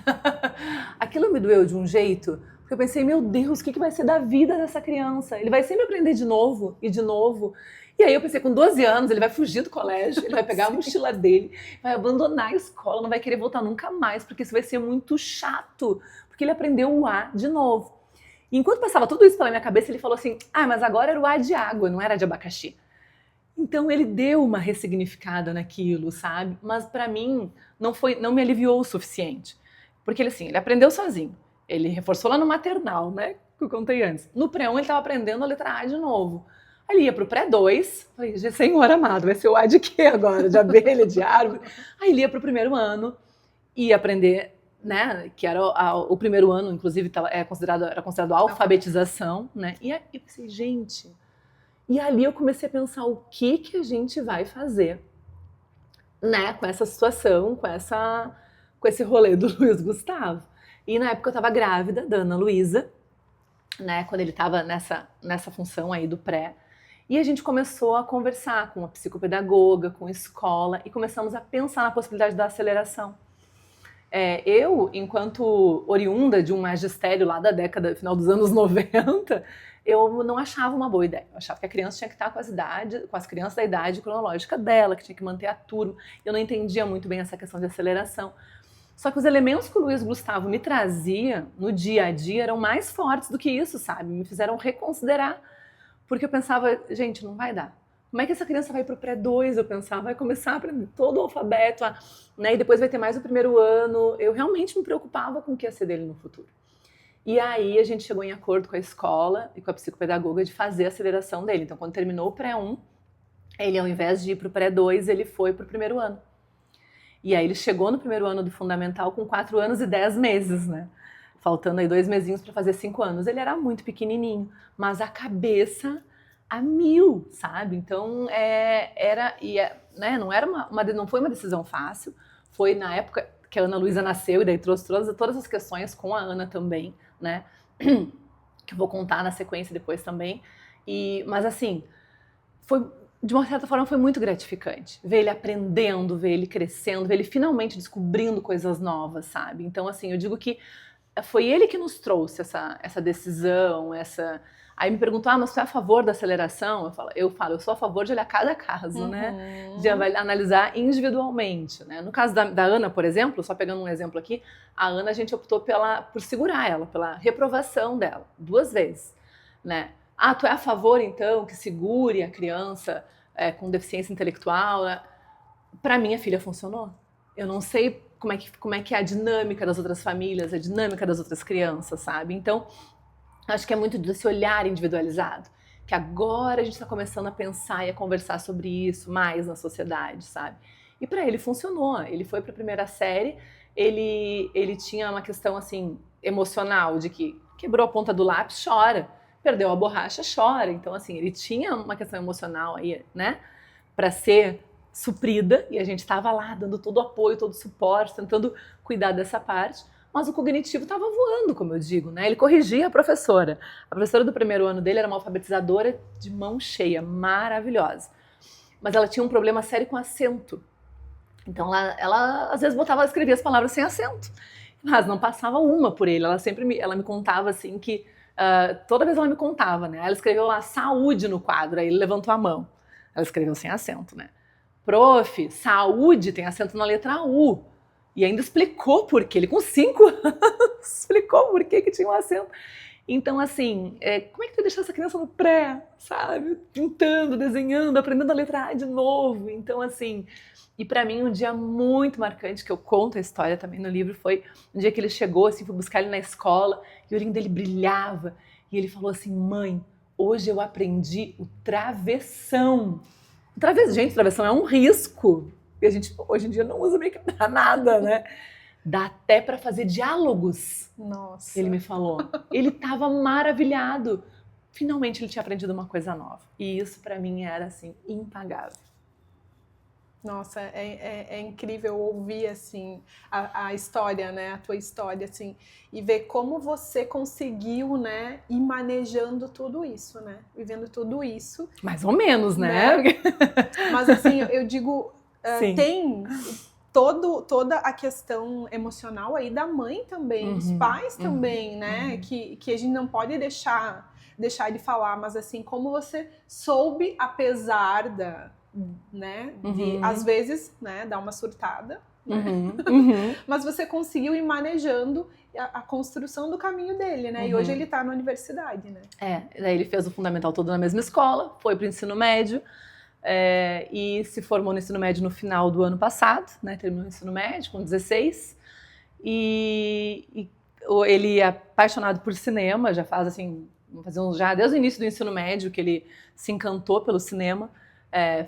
Aquilo me doeu de um jeito, porque Porque eu pensei, meu Deus, o que vai ser da vida dessa criança? Ele vai sempre aprender de novo e de novo. E aí eu pensei, com 12 anos, ele vai fugir do colégio, ele vai pegar a mochila dele, vai abandonar a escola, não vai querer voltar nunca mais, porque isso vai ser muito chato, porque ele aprendeu o A de novo. E enquanto passava tudo isso pela minha cabeça, ele falou assim, mas agora era o A de água, não era de abacaxi. Então ele deu uma ressignificada naquilo, sabe? Mas para mim não me aliviou o suficiente. Porque ele aprendeu sozinho. Ele reforçou lá no maternal, né? Que eu contei antes. No pré-1 ele estava aprendendo a letra A de novo. Aí ele ia pro pré-2, falei, Senhor amado, vai ser o A de quê agora? De abelha, de árvore? Aí ele ia pro primeiro ano, ia aprender, né? Que era o primeiro ano, inclusive, era considerado alfabetização, né? E aí eu pensei, gente... E ali eu comecei a pensar o que a gente vai fazer, né, com essa situação, com esse rolê do Luiz Gustavo. E na época eu estava grávida da Ana Luísa, né, quando ele estava nessa função aí do pré. E a gente começou a conversar com a psicopedagoga, com a escola, e começamos a pensar na possibilidade da aceleração. Eu, enquanto oriunda de um magistério lá da década, final dos anos 90, eu não achava uma boa ideia. Eu achava que a criança tinha que estar com as crianças da idade cronológica dela, que tinha que manter a turma. Eu não entendia muito bem essa questão de aceleração. Só que os elementos que o Luiz Gustavo me trazia no dia a dia eram mais fortes do que isso, sabe? Me fizeram reconsiderar. Porque eu pensava, gente, não vai dar. Como é que essa criança vai para o pré-2? Eu pensava, vai começar a aprender todo o alfabeto, né? E depois vai ter mais o primeiro ano. Eu realmente me preocupava com o que ia ser dele no futuro. E aí a gente chegou em acordo com a escola e com a psicopedagoga de fazer a aceleração dele. Então, quando terminou o pré-1, ele, ao invés de ir para o pré-2, ele foi para o primeiro ano. E aí ele chegou no primeiro ano do fundamental com 4 anos e 10 meses, né? Faltando aí 2 mesinhos para fazer 5 anos. Ele era muito pequenininho, mas a cabeça a 1000, sabe? Então, né? Não foi uma decisão fácil. Foi na época que a Ana Luísa nasceu e daí trouxe todas as questões com a Ana também, né? Que eu vou contar na sequência depois também. Mas assim, de uma certa forma foi muito gratificante. Ver ele aprendendo, ver ele crescendo, ver ele finalmente descobrindo coisas novas, sabe? Então assim, eu digo que foi ele que nos trouxe essa decisão, Aí me perguntou, mas você é a favor da aceleração? Eu falo, eu sou a favor de olhar cada caso, né? De analisar individualmente, né? No caso da Ana, por exemplo, só pegando um exemplo aqui, a Ana a gente optou por segurar ela, pela reprovação dela, 2 vezes, né? Tu é a favor, então, que segure a criança com deficiência intelectual? Né? Para minha filha funcionou. Eu não sei como é que é a dinâmica das outras famílias, a dinâmica das outras crianças, sabe? Então, acho que é muito desse olhar individualizado, que agora a gente está começando a pensar e a conversar sobre isso mais na sociedade, sabe? E para ele funcionou, ele foi para a primeira série, ele tinha uma questão assim emocional de que quebrou a ponta do lápis, chora, perdeu a borracha, chora. Então assim, ele tinha uma questão emocional aí, né, para ser suprida, e a gente estava lá dando todo o apoio, todo o suporte, tentando cuidar dessa parte. Mas o cognitivo estava voando, como eu digo, né? Ele corrigia a professora. A professora do primeiro ano dele era uma alfabetizadora de mão cheia, maravilhosa. Mas ela tinha um problema sério com acento. Então ela às vezes escrevia as palavras sem acento. Mas não passava uma por ele. Ela me contava assim que... toda vez ela me contava, né? Ela escreveu lá saúde no quadro, aí ele levantou a mão. Ela escreveu sem acento, né? Prof, saúde tem acento na letra U. E ainda explicou por quê. Ele com 5 anos explicou por que tinha um acento. Então, assim, como é que tu deixa essa criança no pré, sabe? Pintando, desenhando, aprendendo a letra A de novo. Então, assim, e pra mim um dia muito marcante, que eu conto a história também no livro, foi um dia que ele chegou, assim, fui buscar ele na escola, e o olhinho dele brilhava. E ele falou assim, mãe, hoje eu aprendi o travessão. Gente, travessão é um risco. E a gente hoje em dia não usa meio que pra nada, né? Dá até para fazer diálogos. Nossa. Ele me falou. Ele estava maravilhado. Finalmente ele tinha aprendido uma coisa nova. E isso para mim era assim impagável. Nossa, é incrível ouvir assim a história, né? A tua história assim e ver como você conseguiu, né? Ir manejando tudo isso, né? Vivendo tudo isso. Mais ou menos, né? Mas assim, eu digo toda a questão emocional aí da mãe também, dos pais também, né? Que a gente não pode deixar de falar, mas assim, como você soube, apesar né, de às vezes, né, dar uma surtada, né? Mas você conseguiu ir manejando a construção do caminho dele, né? E hoje ele tá na universidade, né? Daí ele fez o fundamental todo na mesma escola, foi pro ensino médio, e se formou no ensino médio no final do ano passado, né? Terminou o ensino médio com 16, e ele é apaixonado por cinema, já faz assim, já desde o início do ensino médio que ele se encantou pelo cinema.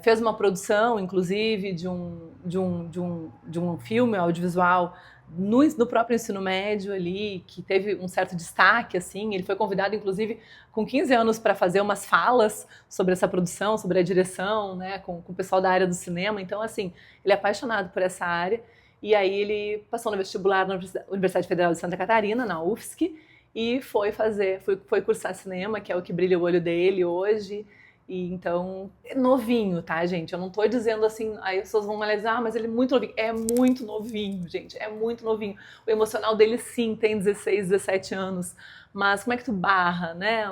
Fez uma produção, inclusive, de um filme audiovisual no próprio ensino médio ali, que teve um certo destaque, assim. Ele foi convidado, inclusive, com 15 anos para fazer umas falas sobre essa produção, sobre a direção, né, com o pessoal da área do cinema. Então, assim, ele é apaixonado por essa área. E aí ele passou no vestibular na Universidade Federal de Santa Catarina, na UFSC, e foi cursar cinema, que é o que brilha o olho dele hoje. E então, é novinho, tá, gente? Eu não tô dizendo assim, aí as pessoas vão analisar, mas ele é muito novinho. É muito novinho, gente, é muito novinho. O emocional dele, sim, tem 16, 17 anos, mas como é que tu barra, né,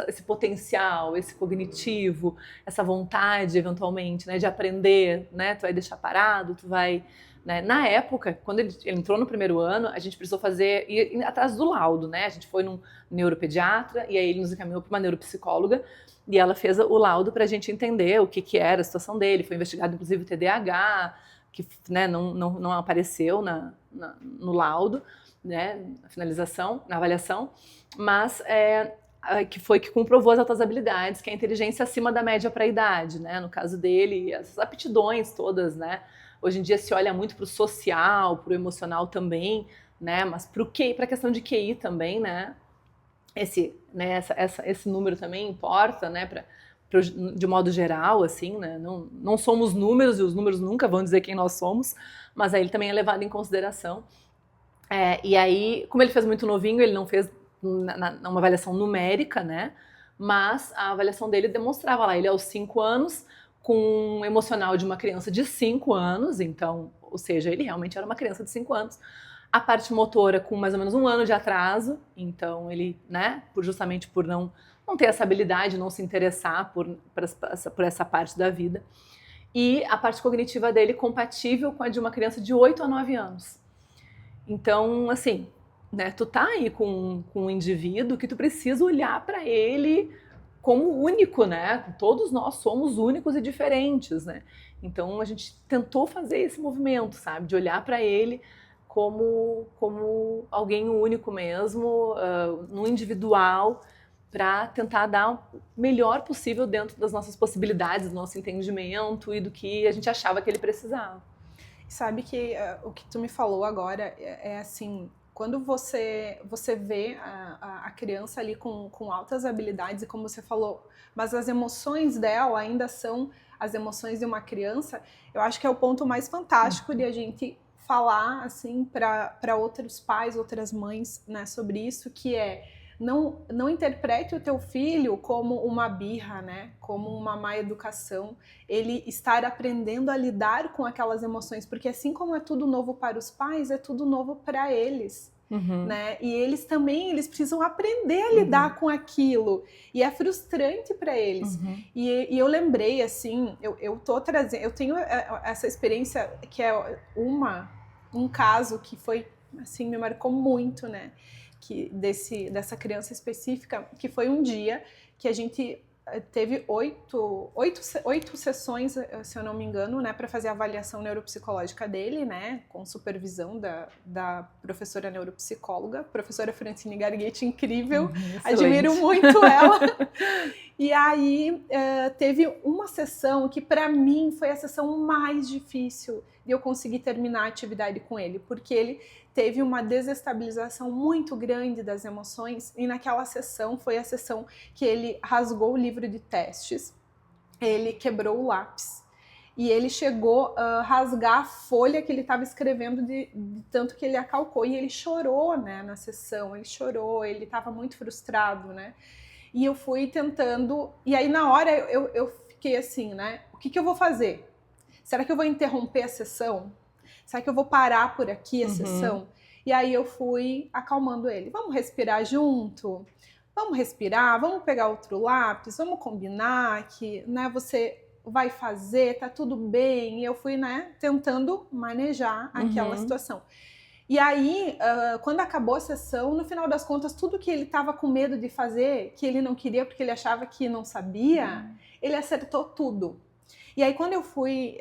esse potencial, esse cognitivo, essa vontade, eventualmente, né, de aprender, né? Tu vai deixar parado, tu vai... Né? Na época, quando ele entrou no primeiro ano, a gente precisou ir atrás do laudo, né? A gente foi num neuropediatra e aí ele nos encaminhou para uma neuropsicóloga e ela fez o laudo para a gente entender o que era a situação dele. Foi investigado, inclusive, o TDAH, que, né, não apareceu no laudo, né, na finalização, na avaliação, mas que comprovou as altas habilidades, que é a inteligência acima da média para a idade, né? No caso dele, essas aptidões todas, né? Hoje em dia se olha muito para o social, para o emocional também, né? Mas para a questão de QI também, né? Esse número também importa, né? De modo geral, assim, né? Não somos números e os números nunca vão dizer quem nós somos, mas aí ele também é levado em consideração. E aí, como ele fez muito novinho, ele não fez uma avaliação numérica, né? Mas a avaliação dele demonstrava lá, ele aos 5 anos, com um emocional de uma criança de 5 anos, então, ou seja, ele realmente era uma criança de 5 anos. A parte motora com mais ou menos 1 ano de atraso, então ele, né, justamente por não ter essa habilidade, não se interessar por essa parte da vida. E a parte cognitiva dele compatível com a de uma criança de 8 a 9 anos. Então, assim, né, tu tá aí com um indivíduo que tu precisa olhar para ele como único, né? Todos nós somos únicos e diferentes, né? Então a gente tentou fazer esse movimento, sabe? De olhar para ele como alguém único mesmo, no individual, para tentar dar o melhor possível dentro das nossas possibilidades, do nosso entendimento e do que a gente achava que ele precisava. Sabe que o que tu me falou agora é assim... Quando você vê a criança ali com altas habilidades e como você falou, mas as emoções dela ainda são as emoções de uma criança, eu acho que é o ponto mais fantástico de a gente falar assim para outros pais, outras mães, né, sobre isso, que é não interprete o teu filho como uma birra, né? Como uma má educação. Ele estar aprendendo a lidar com aquelas emoções, porque assim como é tudo novo para os pais, é tudo novo para eles. Né? E eles precisam aprender a lidar com aquilo. E é frustrante para eles. E eu lembrei, assim, eu tenho essa experiência que é um caso que foi, assim, me marcou muito, né? Dessa criança específica, que foi um dia que a gente teve 8 sessões, se eu não me engano, né, para fazer a avaliação neuropsicológica dele, né, com supervisão da professora neuropsicóloga, professora Francine Garguetti, incrível, admiro muito ela. E aí teve uma sessão que para mim foi a sessão mais difícil de eu conseguir terminar a atividade com ele, porque ele teve uma desestabilização muito grande das emoções, e naquela sessão foi a sessão que ele rasgou o livro de testes, ele quebrou o lápis, e ele chegou a rasgar a folha que ele estava escrevendo de tanto que ele acalcou, e ele chorou, né, na sessão, ele estava muito frustrado, né, e eu fui tentando, e aí na hora eu fiquei assim, né, o que eu vou fazer? Será que eu vou interromper a sessão? Será que eu vou parar por aqui a sessão? E aí eu fui acalmando ele. Vamos respirar junto? Vamos respirar, vamos pegar outro lápis, vamos combinar que, né, você vai fazer, tá tudo bem. E eu fui, né, tentando manejar aquela situação. E aí, quando acabou a sessão, no final das contas, tudo que ele estava com medo de fazer, que ele não queria porque ele achava que não sabia, ele acertou tudo. E aí, quando eu fui,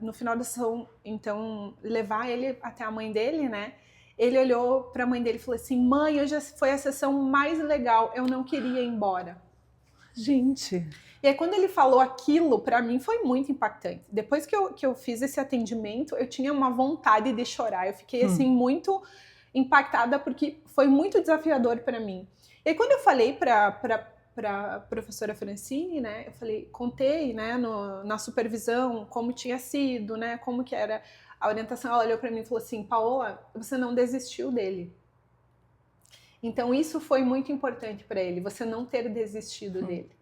no final da sessão, então, levar ele até a mãe dele, né? Ele olhou para a mãe dele e falou assim: mãe, hoje foi a sessão mais legal, eu não queria ir embora. Gente. E aí, quando ele falou aquilo, para mim foi muito impactante. Depois que eu fiz esse atendimento, eu tinha uma vontade de chorar. Eu fiquei, assim, muito impactada, porque foi muito desafiador para mim. E aí, quando eu falei para a professora Francine, né, eu falei, contei, né, na supervisão, como tinha sido, né, como que era a orientação. Ela olhou para mim e falou assim: Paola, você não desistiu dele. Então, isso foi muito importante para ele, você não ter desistido dele.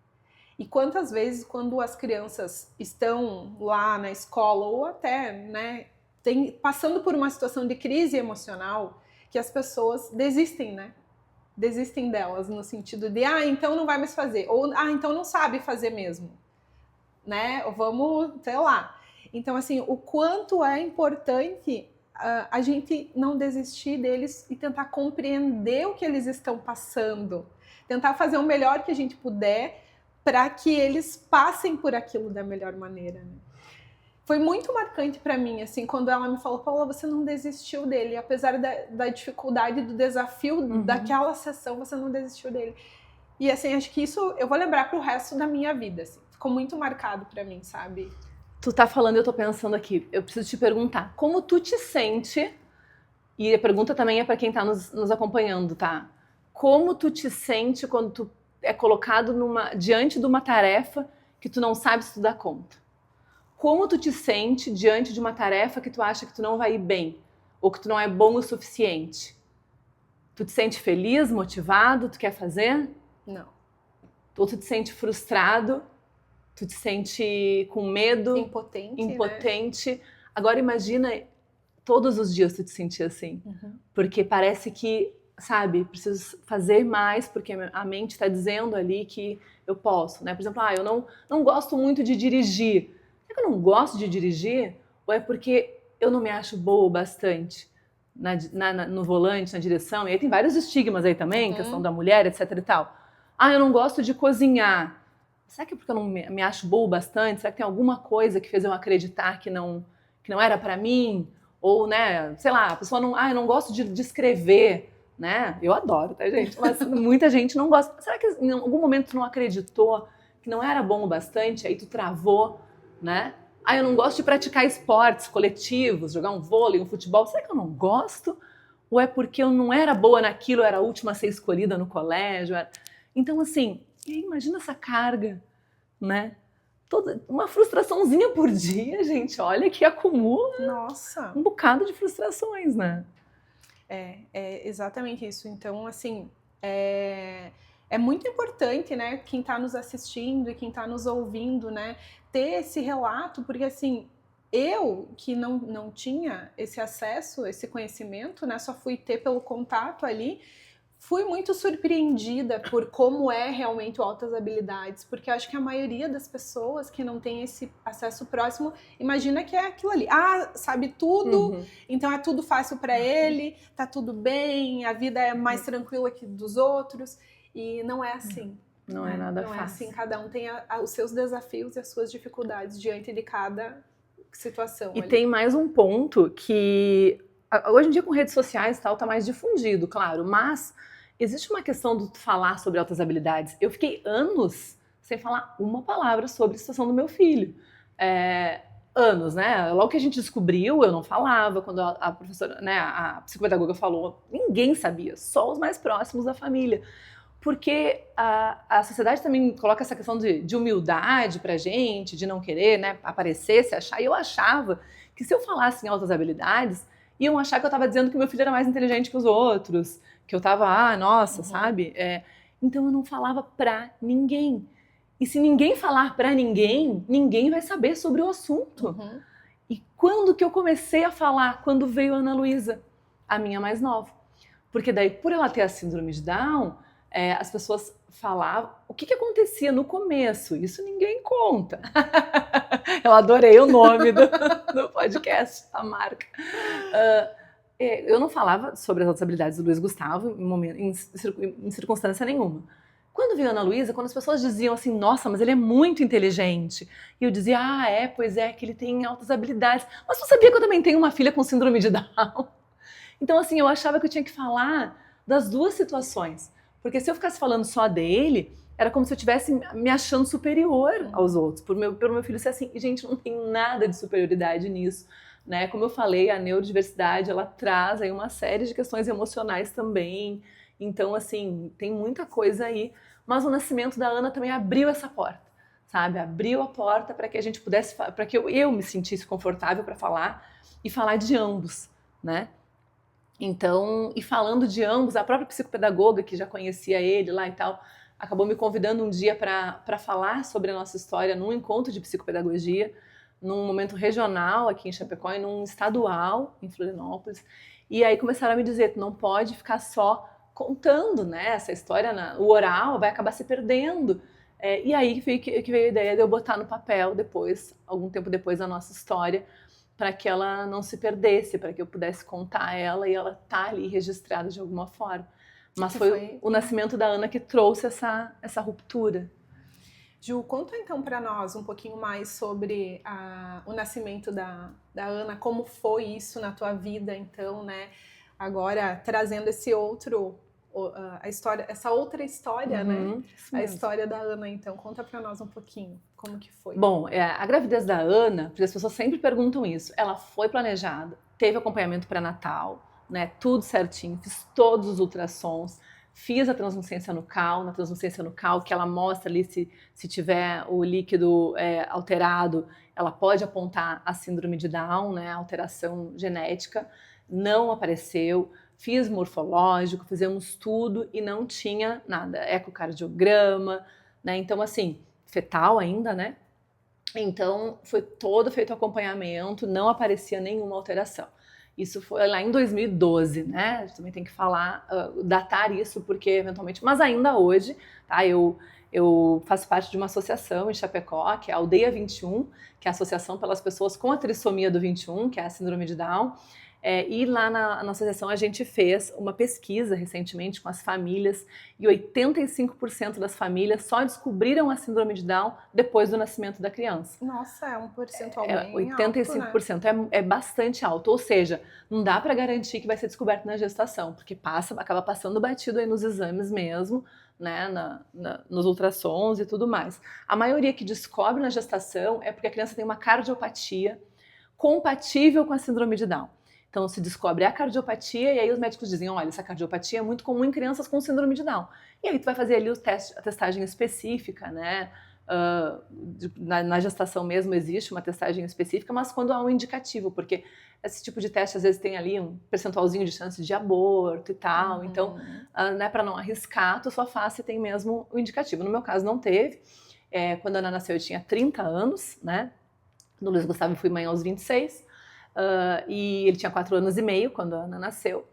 E quantas vezes, quando as crianças estão lá na escola ou até, né, passando por uma situação de crise emocional, que as pessoas desistem, né? Desistem delas no sentido de, então não vai mais fazer, ou então não sabe fazer mesmo, né? Ou vamos, sei lá. Então, assim, o quanto é importante a gente não desistir deles e tentar compreender o que eles estão passando, tentar fazer o melhor que a gente puder para que eles passem por aquilo da melhor maneira, né? Foi muito marcante para mim, assim, quando ela me falou: Paula, você não desistiu dele, apesar da dificuldade, do desafio daquela sessão, você não desistiu dele. E, assim, acho que isso eu vou lembrar pro resto da minha vida, assim. Ficou muito marcado para mim, sabe? Tu tá falando, eu tô pensando aqui, eu preciso te perguntar, como tu te sente, e a pergunta também é para quem tá nos acompanhando, tá? Como tu te sente quando tu é colocado diante de uma tarefa que tu não sabe se tu dá conta? Como tu te sente diante de uma tarefa que tu acha que tu não vai ir bem, ou que tu não é bom o suficiente? Tu te sente feliz, motivado, tu quer fazer? Não. Ou tu te sente frustrado? Tu te sente com medo? Impotente. Né? Agora imagina todos os dias tu te sentir assim. Porque parece que, sabe, preciso fazer mais porque a mente está dizendo ali que eu posso, né? Por exemplo, eu não gosto muito de dirigir. Será que eu não gosto de dirigir? Ou é porque eu não me acho boa o bastante no volante, na direção? E aí tem vários estigmas aí também, questão da mulher, etc e tal. Eu não gosto de cozinhar. Será que é porque eu não me acho boa o bastante? Será que tem alguma coisa que fez eu acreditar que não era pra mim? Ou, né, sei lá, a pessoa não... eu não gosto de escrever, né? Eu adoro, tá, gente? Mas muita gente não gosta. Será que em algum momento tu não acreditou que não era bom o bastante? Aí tu travou, né? Eu não gosto de praticar esportes coletivos, jogar um vôlei, um futebol. Será que eu não gosto? Ou é porque eu não era boa naquilo, eu era a última a ser escolhida no colégio? Então, assim... E aí, imagina essa carga, né? Uma frustraçãozinha por dia, gente, olha que acumula. Nossa. Um bocado de frustrações, né? É exatamente isso. Então, assim, é muito importante, né, quem está nos assistindo e quem está nos ouvindo, né, ter esse relato, porque, assim, eu que não tinha esse acesso, esse conhecimento, né, só fui ter pelo contato ali, fui muito surpreendida por como é realmente o Altas Habilidades, porque eu acho que a maioria das pessoas que não tem esse acesso próximo imagina que é aquilo ali. Sabe tudo, então é tudo fácil para ele, tá tudo bem, a vida é mais tranquila que dos outros, e não é assim. Não é nada fácil. Não é assim, cada um tem os seus desafios e as suas dificuldades diante de cada situação. E ali tem mais um ponto que hoje em dia com redes sociais e tal tá mais difundido, claro, mas existe uma questão de falar sobre altas habilidades. Eu fiquei anos sem falar uma palavra sobre a situação do meu filho. Anos, né? Logo que a gente descobriu, eu não falava. Quando a professora, né, a psicopedagoga falou, ninguém sabia, só os mais próximos da família. Porque a sociedade também coloca essa questão de humildade pra gente, de não querer, né, aparecer, se achar. E eu achava que se eu falasse em altas habilidades, iam achar que eu estava dizendo que meu filho era mais inteligente que os outros, que eu tava, nossa, sabe? Então eu não falava pra ninguém. E se ninguém falar para ninguém, ninguém vai saber sobre o assunto. Uhum. E quando que eu comecei a falar? Quando veio a Ana Luísa, a minha mais nova. Porque daí, por ela ter a síndrome de Down, as pessoas falavam o que acontecia no começo. Isso ninguém conta. Eu adorei o nome do podcast, a marca. Eu não falava sobre as outras habilidades do Luiz Gustavo em circunstância nenhuma. Quando veio a Ana Luísa, quando as pessoas diziam assim, nossa, mas ele é muito inteligente. E eu dizia, pois é, que ele tem altas habilidades. Mas tu sabia que eu também tenho uma filha com síndrome de Down? Então, assim, eu achava que eu tinha que falar das duas situações. Porque se eu ficasse falando só dele, era como se eu estivesse me achando superior aos outros. Pelo meu filho ser assim, e, gente, não tem nada de superioridade nisso. Né? Como eu falei, a neurodiversidade, ela traz aí uma série de questões emocionais também. Então, assim, tem muita coisa aí. Mas o nascimento da Ana também abriu essa porta, sabe? Abriu a porta para que a gente pudesse, para que eu me sentisse confortável para falar e falar de ambos, né? Então, e falando de ambos, a própria psicopedagoga, que já conhecia ele lá e tal, acabou me convidando um dia para falar sobre a nossa história num encontro de psicopedagogia, num momento regional aqui em Chapecó e num estadual em Florianópolis. E aí começaram a me dizer, tu não pode ficar só contando, né? Essa história, o oral vai acabar se perdendo. E aí que veio a ideia de eu botar no papel depois, algum tempo depois da nossa história, para que ela não se perdesse, para que eu pudesse contar ela e ela tá ali registrada de alguma forma. Mas foi o nascimento da Ana que trouxe essa ruptura. Ju, conta então para nós um pouquinho mais sobre o nascimento da Ana, como foi isso na tua vida, então, né? Agora trazendo essa outra história, né? A história da Ana, então, conta para nós um pouquinho como que foi. Bom, a gravidez da Ana, porque as pessoas sempre perguntam isso, ela foi planejada, teve acompanhamento pré-natal, né? Tudo certinho, fiz todos os ultrassons. Fiz a translucência nucal, que ela mostra ali se tiver o líquido alterado, ela pode apontar a síndrome de Down, né, alteração genética, não apareceu. Fiz morfológico, fizemos tudo e não tinha nada, ecocardiograma, né, então assim, fetal ainda, né, então foi todo feito o acompanhamento, não aparecia nenhuma alteração. Isso foi lá em 2012, né? A gente também tem que falar, datar isso, porque eventualmente... Mas ainda hoje, tá? Eu faço parte de uma associação em Chapecó, que é a Aldeia 21, que é a Associação pelas Pessoas com a Trissomia do 21, que é a síndrome de Down. E lá na associação a gente fez uma pesquisa recentemente com as famílias e 85% das famílias só descobriram a síndrome de Down depois do nascimento da criança. Nossa, é um percentual bem 85%, alto, né? é bastante alto, ou seja, não dá para garantir que vai ser descoberto na gestação, porque acaba passando batido aí nos exames mesmo, né, nos ultrassons e tudo mais. A maioria que descobre na gestação é porque a criança tem uma cardiopatia compatível com a síndrome de Down. Então, se descobre a cardiopatia e aí os médicos dizem, olha, essa cardiopatia é muito comum em crianças com síndrome de Down. E aí tu vai fazer ali a testagem específica, né? Na gestação mesmo existe uma testagem específica, mas quando há um indicativo, porque esse tipo de teste às vezes tem ali um percentualzinho de chance de aborto e tal, então, né, para não arriscar, tu só faz se tem mesmo o indicativo. No meu caso não teve, quando a Ana nasceu eu tinha 30 anos, né? No Luiz Gustavo fui mãe aos 26, e ele tinha 4 anos e meio quando a Ana nasceu.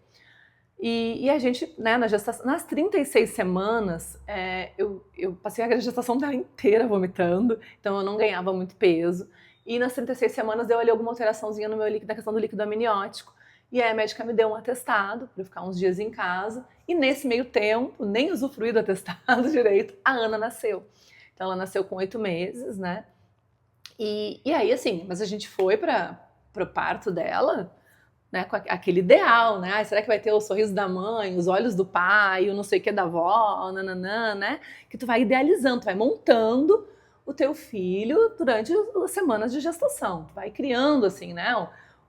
E a gente, né, nas 36 semanas, eu passei a gestação dela inteira vomitando, então eu não ganhava muito peso. E nas 36 semanas deu ali alguma alteraçãozinha no meu líquido, na questão do líquido amniótico. E aí a médica me deu um atestado para eu ficar uns dias em casa. E nesse meio tempo, nem usufruí do atestado direito, a Ana nasceu. Então ela nasceu com 8 meses, né? E aí assim, mas a gente foi para o parto dela, né, com aquele ideal, né? Será que vai ter o sorriso da mãe, os olhos do pai, o não sei o que da avó, nananã, né? Que tu vai idealizando, tu vai montando o teu filho durante as semanas de gestação. Tu vai criando, assim, né?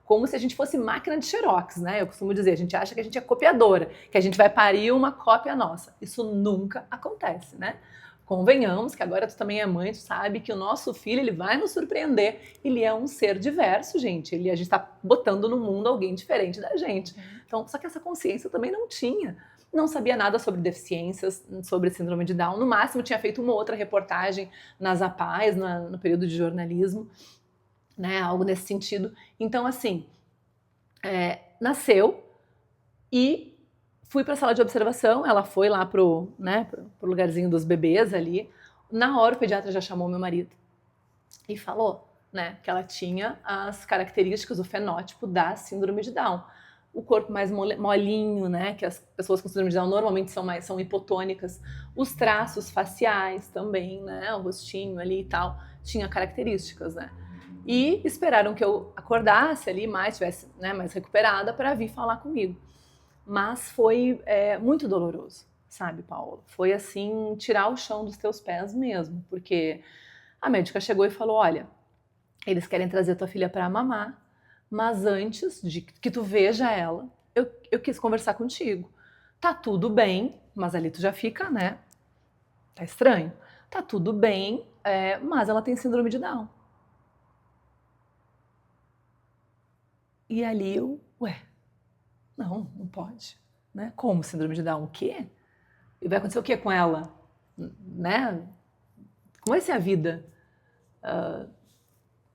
Como se a gente fosse máquina de xerox, né? Eu costumo dizer, a gente acha que a gente é copiadora, que a gente vai parir uma cópia nossa. Isso nunca acontece, né? Convenhamos que agora tu também é mãe, tu sabe que o nosso filho, ele vai nos surpreender. Ele é um ser diverso, gente. A gente tá botando no mundo alguém diferente da gente. Então, só que essa consciência eu também não tinha. não sabia nada sobre deficiências, sobre síndrome de Down. No máximo, tinha feito uma outra reportagem nas APAES, no período de jornalismo, né? Algo nesse sentido. Então, assim, nasceu e fui para a sala de observação. Ela foi lá pro lugarzinho dos bebês ali. Na hora, o pediatra já chamou meu marido e falou, né, que ela tinha as características, o fenótipo da síndrome de Down. O corpo mais molinho, né, que as pessoas com síndrome de Down normalmente são hipotônicas. Os traços faciais também, né, o rostinho ali e tal, tinha características, né. E esperaram que eu acordasse ali mais, estivesse, né, mais recuperada para vir falar comigo. Mas foi muito doloroso, sabe, Paula? Foi assim, tirar o chão dos teus pés mesmo, porque a médica chegou e falou, olha, eles querem trazer tua filha para mamar, mas antes de que tu veja ela, eu quis conversar contigo. Tá tudo bem, mas ali tu já fica, né? Tá estranho. Tá tudo bem, mas ela tem síndrome de Down. E ali não pode, né? Como síndrome de Down? O quê? E vai acontecer o quê com ela? Né? Como vai ser a vida?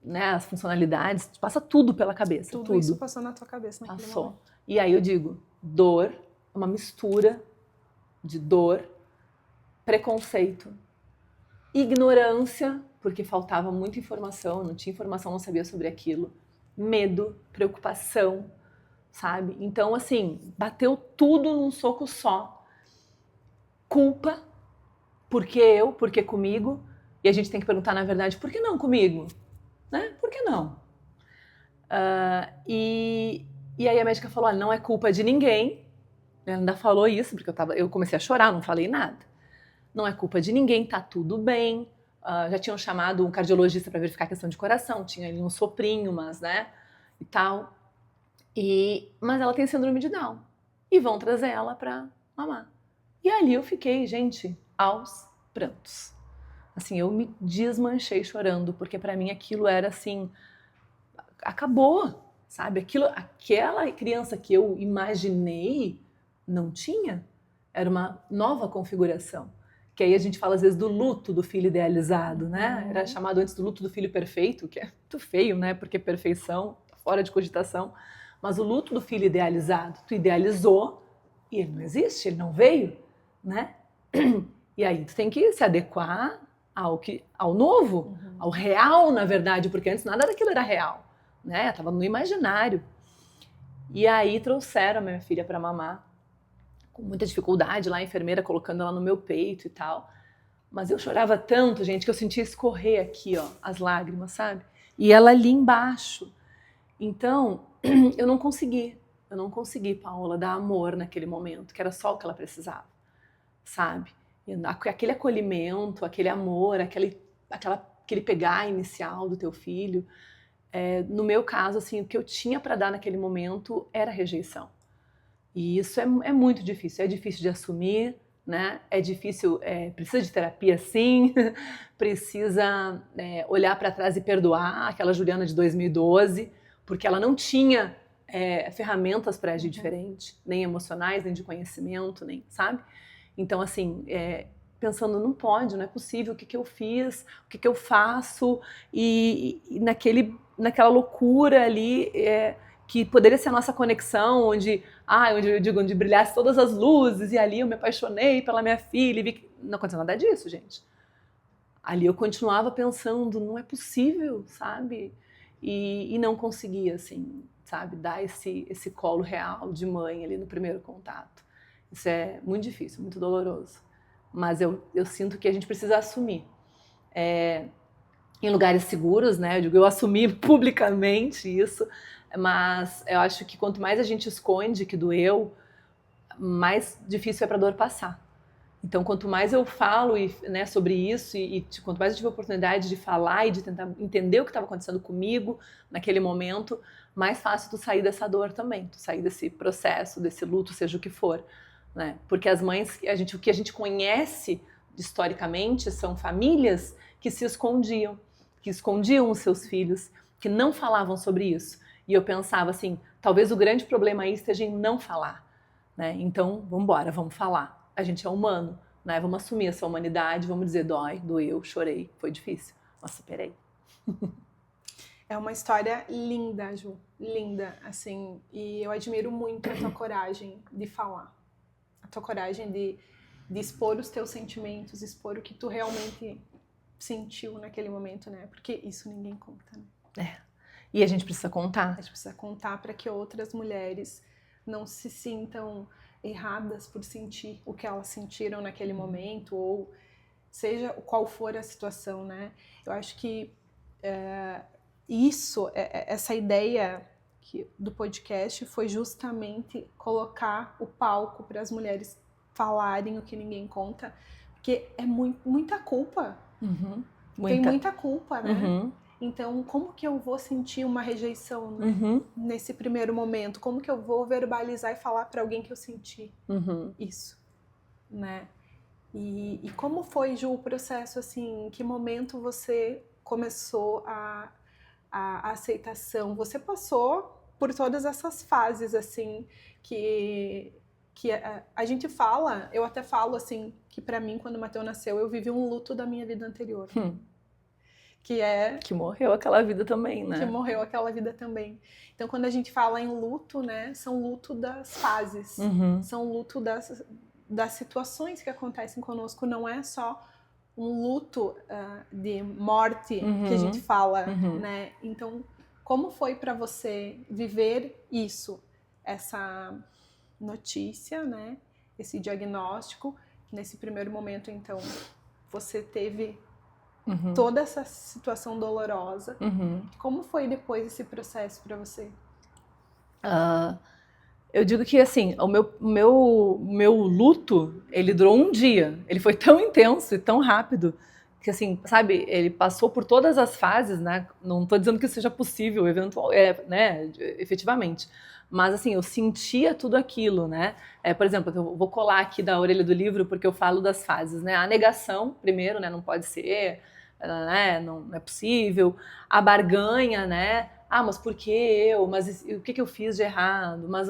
Né, as funcionalidades, passa tudo pela cabeça. Tudo isso passou na tua cabeça naquele passou. momento. E aí eu digo, dor, uma mistura de dor, preconceito, ignorância, porque faltava muita informação, não tinha informação, não sabia sobre aquilo, medo, preocupação, sabe? Então, assim, bateu tudo num soco só. Culpa, por que comigo? E a gente tem que perguntar, na verdade, por que não comigo? Né? Por que não? E aí a médica falou, olha, não é culpa de ninguém. Ela ainda falou isso, porque eu comecei a chorar, não falei nada. Não é culpa de ninguém, tá tudo bem. Já tinham chamado um cardiologista para verificar a questão de coração, tinha ali um soprinho, mas, né, e tal. Mas ela tem síndrome de Down. E vão trazer ela para mamar. E ali eu fiquei, gente, aos prantos. Assim, eu me desmanchei chorando, porque para mim aquilo era assim, acabou, sabe? Aquela criança que eu imaginei não tinha, era uma nova configuração. Que aí a gente fala às vezes do luto do filho idealizado, né? Era chamado antes do luto do filho perfeito, que é muito feio, né? Porque perfeição, fora de cogitação. Mas o luto do filho idealizado, tu idealizou e ele não existe, ele não veio, né? E aí tu tem que se adequar ao novo, ao real, na verdade, porque antes nada daquilo era real, né? Tava no imaginário. E aí trouxeram a minha filha para mamar, com muita dificuldade, lá a enfermeira colocando ela no meu peito e tal. Mas eu chorava tanto, gente, que eu sentia escorrer aqui, ó, as lágrimas, sabe? E ela ali embaixo. Então, eu não consegui, Paola, dar amor naquele momento, que era só o que ela precisava, sabe? Aquele acolhimento, aquele amor, aquele pegar inicial do teu filho. No meu caso, assim, o que eu tinha para dar naquele momento era rejeição. E isso é muito difícil, é difícil de assumir, né? É difícil, precisa de terapia, sim, precisa olhar para trás e perdoar aquela Juliana de 2012, porque ela não tinha ferramentas para agir diferente, nem emocionais, nem de conhecimento, nem, sabe? Então, assim, pensando, não pode, não é possível, o que eu fiz, o que eu faço, e naquela loucura ali, que poderia ser a nossa conexão, onde brilhasse todas as luzes, e ali eu me apaixonei pela minha filha, e vi que não aconteceu nada disso, gente. Ali eu continuava pensando, não é possível, sabe? E não conseguia, assim, sabe, dar esse colo real de mãe ali no primeiro contato. Isso é muito difícil, muito doloroso. Mas eu sinto que a gente precisa assumir. Em lugares seguros, né? Eu assumi publicamente isso, mas eu acho que quanto mais a gente esconde que doeu, mais difícil é para a dor passar. Então, quanto mais eu falo né, sobre isso e quanto mais eu tive a oportunidade de falar e de tentar entender o que estava acontecendo comigo naquele momento, mais fácil tu sair dessa dor também, tu sair desse processo, desse luto, seja o que for. Né? Porque as mães, o que a gente conhece historicamente são famílias que se escondiam, que escondiam os seus filhos, que não falavam sobre isso. E eu pensava assim, talvez o grande problema aí esteja em não falar, né? Então, vamos embora, vamos falar. A gente é humano, né? Vamos assumir essa humanidade, vamos dizer, doeu, chorei, foi difícil, mas superei. É uma história linda, Ju, linda, assim, e eu admiro muito a tua coragem de falar, a tua coragem de expor os teus sentimentos, expor o que tu realmente sentiu naquele momento, né? Porque isso ninguém conta, né? E a gente precisa contar. A gente precisa contar para que outras mulheres não se sintam erradas por sentir o que elas sentiram naquele momento, ou seja qual for a situação, né? Eu acho que essa ideia do podcast foi justamente colocar o palco para as mulheres falarem o que ninguém conta, porque é muita culpa. Uhum. Tem muita culpa, né? Uhum. Então, como que eu vou sentir uma rejeição, né? Uhum. Nesse primeiro momento? Como que eu vou verbalizar e falar para alguém que eu senti isso, né? E como foi, Ju, o processo, assim, em que momento você começou a aceitação? Você passou por todas essas fases, assim, que a gente fala, eu até falo, assim, que para mim, quando o Matheus nasceu, eu vivi um luto da minha vida anterior. Que morreu aquela vida também, né? Que morreu aquela vida também. Então, quando a gente fala em luto, né, são luto das fases, são luto das situações que acontecem conosco, não é só um luto de morte que a gente fala, né? Então, como foi para você viver isso, essa notícia, né, esse diagnóstico, nesse primeiro momento, então, você teve toda essa situação dolorosa. Como foi depois esse processo para você? Eu digo que, assim, o meu luto, ele durou um dia. Ele foi tão intenso e tão rápido que, assim, sabe, ele passou por todas as fases, né? Não estou dizendo que isso seja possível, né, efetivamente. Mas, assim, eu sentia tudo aquilo, né? Por exemplo, eu vou colar aqui da orelha do livro porque eu falo das fases, né? A negação, primeiro, né? Não pode ser, né? Não é possível. A barganha, né? Ah, mas por que eu? Mas o que eu fiz de errado? Mas,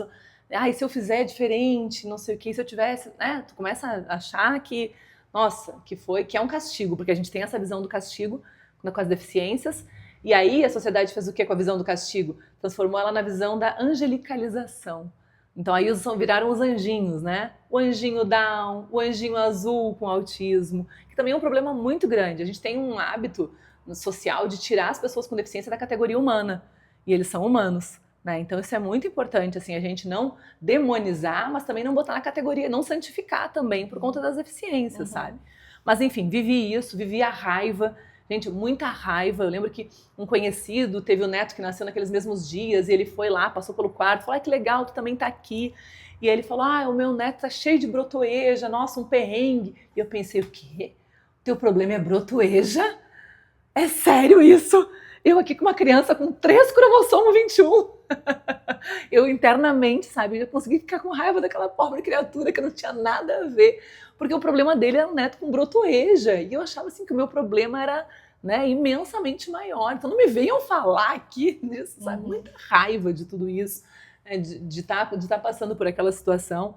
e se eu fizer diferente, não sei o que, se eu tivesse, né? Tu começa a achar que, nossa, que é um castigo, porque a gente tem essa visão do castigo com as deficiências. E aí a sociedade fez o que com a visão do castigo? Transformou ela na visão da angelicalização. Então aí viraram os anjinhos, né? O anjinho Down, o anjinho azul com autismo, que também é um problema muito grande. A gente tem um hábito social de tirar as pessoas com deficiência da categoria humana. E eles são humanos, né? Então isso é muito importante, assim, a gente não demonizar, mas também não botar na categoria, não santificar também por conta das deficiências, sabe? Mas enfim, vivi a raiva. Gente, muita raiva. Eu lembro que um conhecido teve um neto que nasceu naqueles mesmos dias e ele foi lá, passou pelo quarto, falou, que legal, tu também tá aqui. E aí ele falou, o meu neto tá cheio de brotoeja, nossa, um perrengue. E eu pensei, o quê? O teu problema é brotoeja? É sério isso? Eu aqui com uma criança com 3 cromossomos 21. Eu internamente, sabe, eu consegui ficar com raiva daquela pobre criatura que não tinha nada a ver. Porque o problema dele era um neto com brotoeja. E eu achava assim que o meu problema era, né, imensamente maior. Então não me venham falar aqui disso, sabe? Muita raiva de tudo isso, né, de tá passando por aquela situação.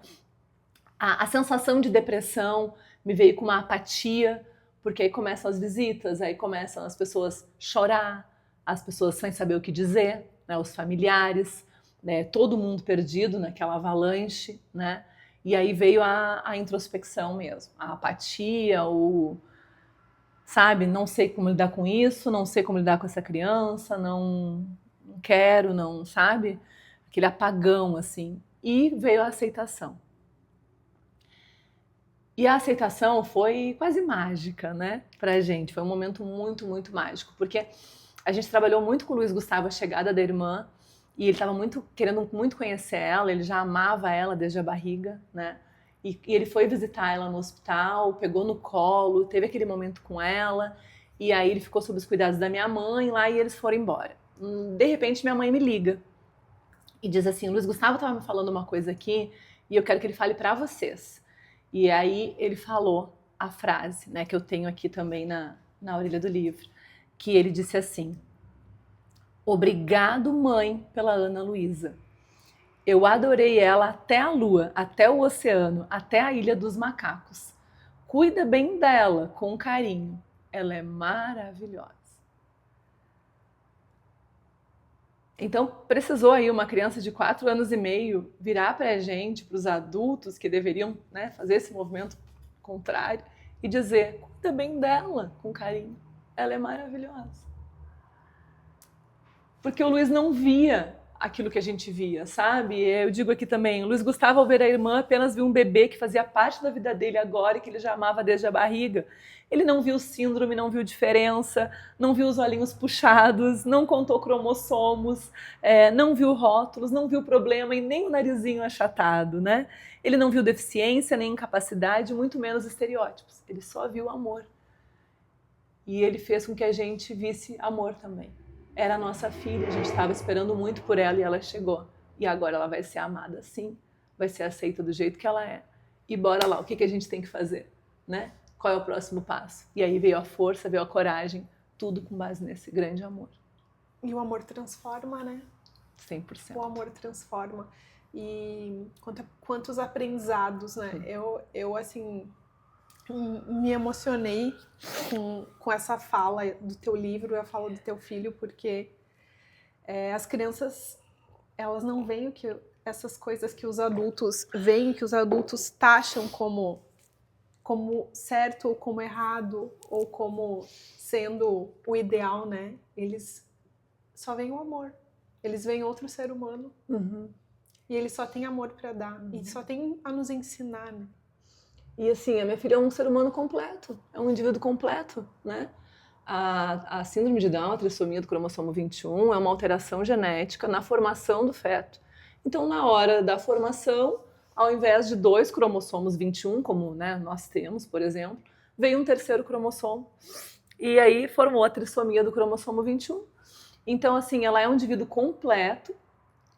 A sensação de depressão me veio com uma apatia, porque aí começam as visitas, aí começam as pessoas chorar, as pessoas sem saber o que dizer, né, os familiares, né, todo mundo perdido naquela avalanche, né? E aí veio a introspecção mesmo, a apatia, sabe, não sei como lidar com isso, não sei como lidar com essa criança, não quero, não, sabe? Aquele apagão, assim. E veio a aceitação. E a aceitação foi quase mágica, né, pra gente. Foi um momento muito, muito mágico, porque a gente trabalhou muito com o Luiz Gustavo, a chegada da irmã, e ele estava querendo muito conhecer ela, ele já amava ela desde a barriga, né? E ele foi visitar ela no hospital, pegou no colo, teve aquele momento com ela, e aí ele ficou sob os cuidados da minha mãe lá e eles foram embora. De repente, minha mãe me liga e diz assim, o Luiz Gustavo estava me falando uma coisa aqui e eu quero que ele fale para vocês. E aí ele falou a frase, né, que eu tenho aqui também na orelha do livro, que ele disse assim, obrigado, mãe, pela Ana Luísa. Eu adorei ela até a lua, até o oceano, até a ilha dos macacos. Cuida bem dela, com carinho. Ela é maravilhosa. Então, precisou aí uma criança de 4 anos e meio virar para a gente, para os adultos que deveriam, né, fazer esse movimento contrário e dizer, cuida bem dela, com carinho. Ela é maravilhosa. Porque o Luiz não via aquilo que a gente via, sabe? Eu digo aqui também, o Luiz Gustavo, ao ver a irmã, apenas viu um bebê que fazia parte da vida dele agora e que ele já amava desde a barriga. Ele não viu síndrome, não viu diferença, não viu os olhinhos puxados, não contou cromossomos, não viu rótulos, não viu problema e nem o narizinho achatado, né? Ele não viu deficiência, nem incapacidade, muito menos estereótipos. Ele só viu amor. E ele fez com que a gente visse amor também. Era a nossa filha, a gente estava esperando muito por ela e ela chegou. E agora ela vai ser amada assim, vai ser aceita do jeito que ela é. E bora lá, o que a gente tem que fazer, né? Qual é o próximo passo? E aí veio a força, veio a coragem, tudo com base nesse grande amor. E o amor transforma, né? 100%. O amor transforma. E quantos aprendizados, né? Eu assim, me emocionei com essa fala do teu livro e a fala do teu filho, porque as crianças, elas não veem essas coisas que os adultos veem, que os adultos taxam como certo ou como errado, ou como sendo o ideal, né? Eles só veem o amor. Eles veem outro ser humano. Uhum. E eles só têm amor para dar. E só tem a nos ensinar, né? E assim, a minha filha é um ser humano completo, é um indivíduo completo, né? A síndrome de Down, a trissomia do cromossomo 21, é uma alteração genética na formação do feto. Então, na hora da formação, ao invés de 2 cromossomos 21, como, né, nós temos, por exemplo, veio um terceiro cromossomo. E aí formou a trissomia do cromossomo 21. Então, assim, ela é um indivíduo completo.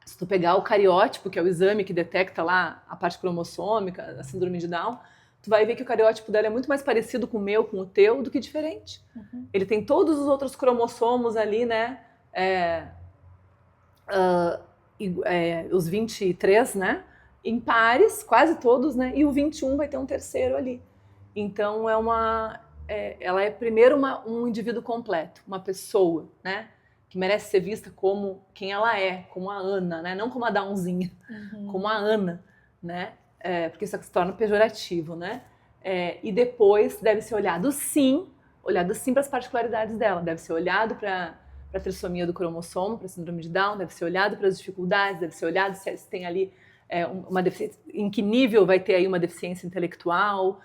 Se tu pegar o cariótipo, que é o exame que detecta lá a parte cromossômica, a síndrome de Down, tu vai ver que o cariótipo dela é muito mais parecido com o meu, com o teu, do que diferente. Uhum. Ele tem todos os outros cromossomos ali, né? Os 23, né? Em pares, quase todos, né? E o 21 vai ter um terceiro ali. Então, ela é primeiro um indivíduo completo, uma pessoa, né? Que merece ser vista como quem ela é, como a Ana, né? Não como a Downzinha, como a Ana, né? Porque isso se torna pejorativo, né? E depois deve ser olhado sim para as particularidades dela, deve ser olhado para a trissomia do cromossomo, para a síndrome de Down, deve ser olhado para as dificuldades, deve ser olhado se tem ali uma deficiência, em que nível vai ter aí uma deficiência intelectual,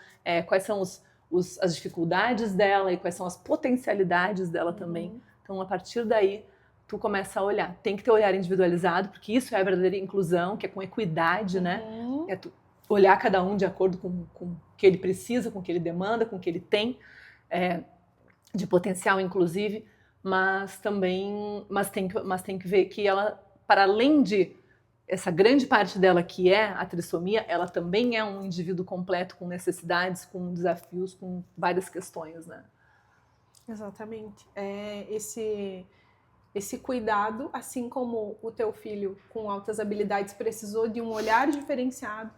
quais são as dificuldades dela e quais são as potencialidades dela também. Então, a partir daí, tu começa a olhar. Tem que ter olhar individualizado, porque isso é a verdadeira inclusão, que é com equidade, né? É tu olhar cada um de acordo com o que ele precisa, com o que ele demanda, com o que ele tem, de potencial, inclusive, mas tem que ver que ela, para além de essa grande parte dela que é a trissomia, ela também é um indivíduo completo, com necessidades, com desafios, com várias questões, né? Exatamente. Esse cuidado, assim como o teu filho com altas habilidades precisou de um olhar diferenciado,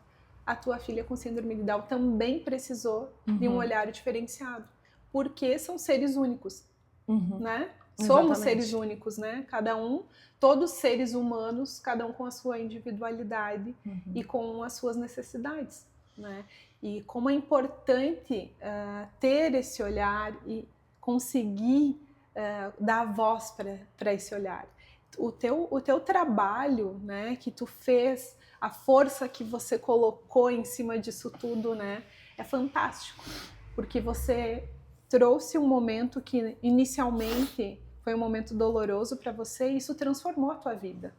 a tua filha com síndrome de Down também precisou de um olhar diferenciado, porque são seres únicos, né? Somos seres únicos, né? Todos seres humanos, cada um com a sua individualidade e com as suas necessidades, né? E como é importante ter esse olhar e conseguir dar voz para esse olhar. O teu trabalho, né, que tu fez, a força que você colocou em cima disso tudo, né, é fantástico, porque você trouxe um momento que inicialmente foi um momento doloroso para você e isso transformou a tua vida,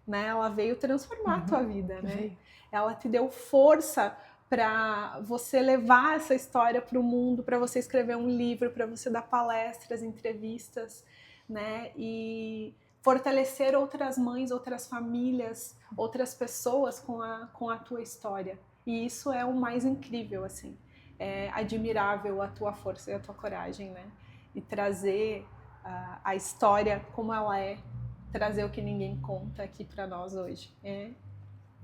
né? Ela veio transformar a tua vida, né? Ela te deu força para você levar essa história para o mundo, para você escrever um livro, para você dar palestras, entrevistas, né? E fortalecer outras mães, outras famílias, outras pessoas com a tua história. E isso é o mais incrível, assim. É admirável a tua força e a tua coragem, né? E trazer a história como ela é, trazer o que ninguém conta aqui para nós hoje. É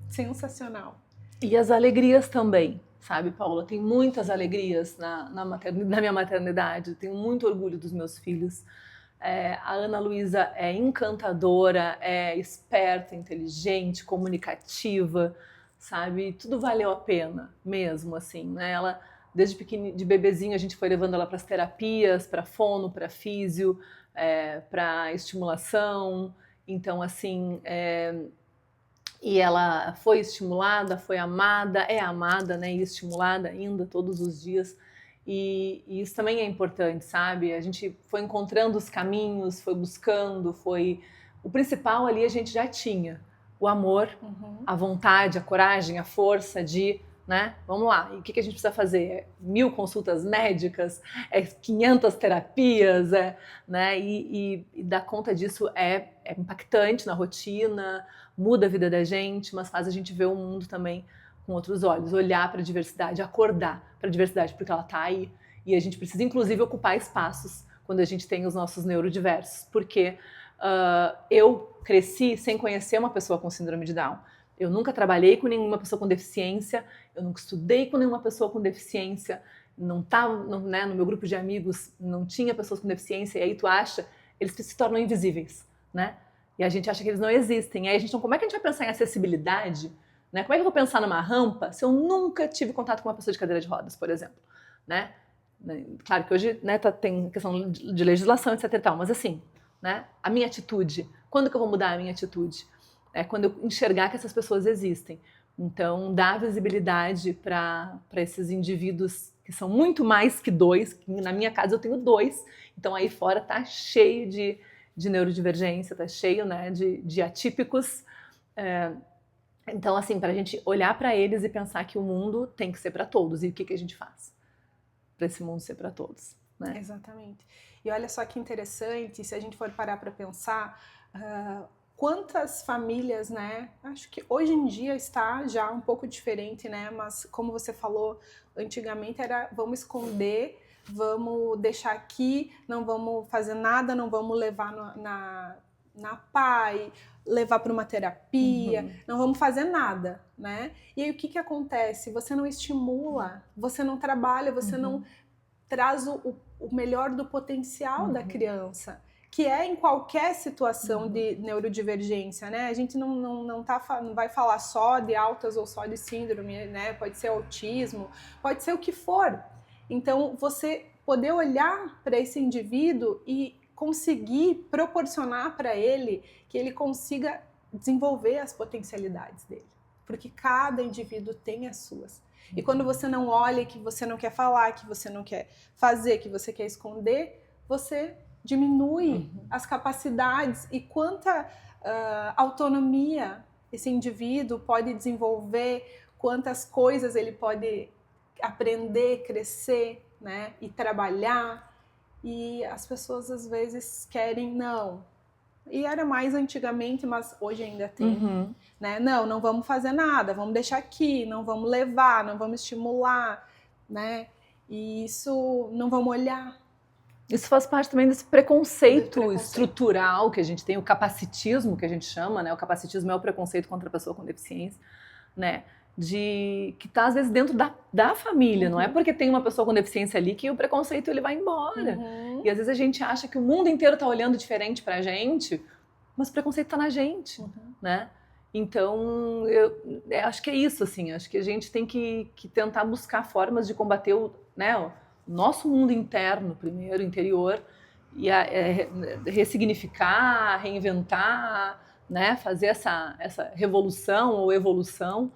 sensacional. E as alegrias também, sabe, Paula? Tem muitas alegrias na minha maternidade. Tenho muito orgulho dos meus filhos. A Ana Luísa é encantadora, é esperta, inteligente, comunicativa, sabe? Tudo valeu a pena, mesmo, assim, né? Ela, desde pequenininha, de bebezinho, a gente foi levando ela para as terapias, para fono, para físio, para estimulação. Então, assim, e ela foi estimulada, foi amada, é amada, né? E estimulada ainda todos os dias. E isso também é importante, sabe? A gente foi encontrando os caminhos, foi buscando, foi... O principal ali a gente já tinha. O amor, a vontade, a coragem, a força de, né? Vamos lá, e o que a gente precisa fazer? 1000 consultas médicas, 500 terapias, né? E dar conta disso é impactante na rotina, muda a vida da gente, mas faz a gente ver o mundo também com outros olhos, olhar para a diversidade, acordar para a diversidade, porque ela está aí. E a gente precisa, inclusive, ocupar espaços quando a gente tem os nossos neurodiversos, porque eu cresci sem conhecer uma pessoa com síndrome de Down. Eu nunca trabalhei com nenhuma pessoa com deficiência, eu nunca estudei com nenhuma pessoa com deficiência, não tava, né, no meu grupo de amigos não tinha pessoas com deficiência, e aí tu acha, eles se tornam invisíveis, né? E a gente acha que eles não existem. E aí a gente, então, como é que a gente vai pensar em acessibilidade? Né? Como é que eu vou pensar numa rampa se eu nunca tive contato com uma pessoa de cadeira de rodas, por exemplo? Né? Claro que hoje, né, tem questão de legislação, etc e tal, mas assim, né, a minha atitude, quando que eu vou mudar a minha atitude? Quando eu enxergar que essas pessoas existem. Então, dar visibilidade para esses indivíduos que são muito mais que 2, que na minha casa eu tenho 2, então aí fora tá cheio de neurodivergência, tá cheio, né, de atípicos. Então, assim, para a gente olhar para eles e pensar que o mundo tem que ser para todos. E o que a gente faz para esse mundo ser para todos, né? Exatamente. E olha só que interessante, se a gente for parar para pensar, quantas famílias, né? Acho que hoje em dia está já um pouco diferente, né? Mas como você falou, antigamente era vamos esconder, vamos deixar aqui, não vamos fazer nada, não vamos levar na PAI, levar para uma terapia, não vamos fazer nada, né? E aí o que acontece? Você não estimula, você não trabalha, você não traz o melhor do potencial da criança, que é em qualquer situação de neurodivergência, né? A gente não vai falar só de altas ou só de síndrome, né? Pode ser autismo, pode ser o que for. Então, você poder olhar para esse indivíduo e conseguir proporcionar para ele que ele consiga desenvolver as potencialidades dele, porque cada indivíduo tem as suas. E quando você não olha, que você não quer falar, que você não quer fazer, que você quer esconder, você diminui as capacidades e quanta autonomia esse indivíduo pode desenvolver, quantas coisas ele pode aprender, crescer, né, e trabalhar. E as pessoas às vezes querem não. E era mais antigamente, mas hoje ainda tem, né? Não vamos fazer nada, vamos deixar aqui, não vamos levar, não vamos estimular, né? E isso, não vamos olhar. Isso faz parte também desse preconceito estrutural que a gente tem, o capacitismo que a gente chama, né? O capacitismo é o preconceito contra a pessoa com deficiência, né? Que está às vezes dentro da família, não é porque tem uma pessoa com deficiência ali que o preconceito ele vai embora. E às vezes a gente acha que o mundo inteiro está olhando diferente pra gente, mas o preconceito está na gente, né? Então, eu acho que é isso, assim, acho que a gente tem que tentar buscar formas de combater o nosso mundo interno primeiro, interior, e ressignificar, reinventar, né? Fazer essa revolução ou evolução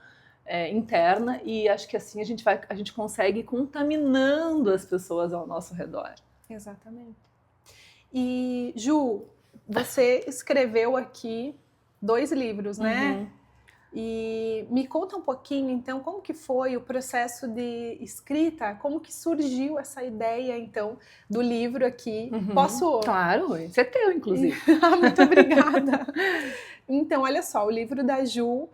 interna, e acho que assim a gente consegue ir contaminando as pessoas ao nosso redor. Exatamente. E Ju, você escreveu aqui 2 livros, né? E me conta um pouquinho, então, como que foi o processo de escrita? Como que surgiu essa ideia, então, do livro aqui? Posso? Claro, esse é teu, inclusive. Muito obrigada. Então, olha só, o livro da Ju,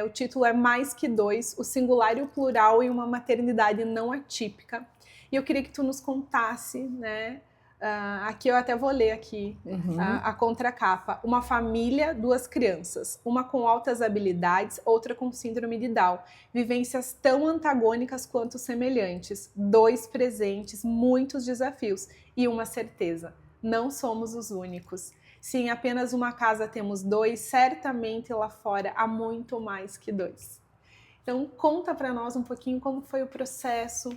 o título é Mais que Dois, o singular e o plural em uma maternidade não atípica. E eu queria que tu nos contasse, né, Aqui eu até vou ler aqui a contracapa. Uma família, 2 crianças. Uma com altas habilidades, outra com síndrome de Down. Vivências tão antagônicas quanto semelhantes. 2 presentes, muitos desafios. E uma certeza, não somos os únicos. Se em apenas uma casa temos 2, certamente lá fora há muito mais que 2. Então, conta para nós um pouquinho como foi o processo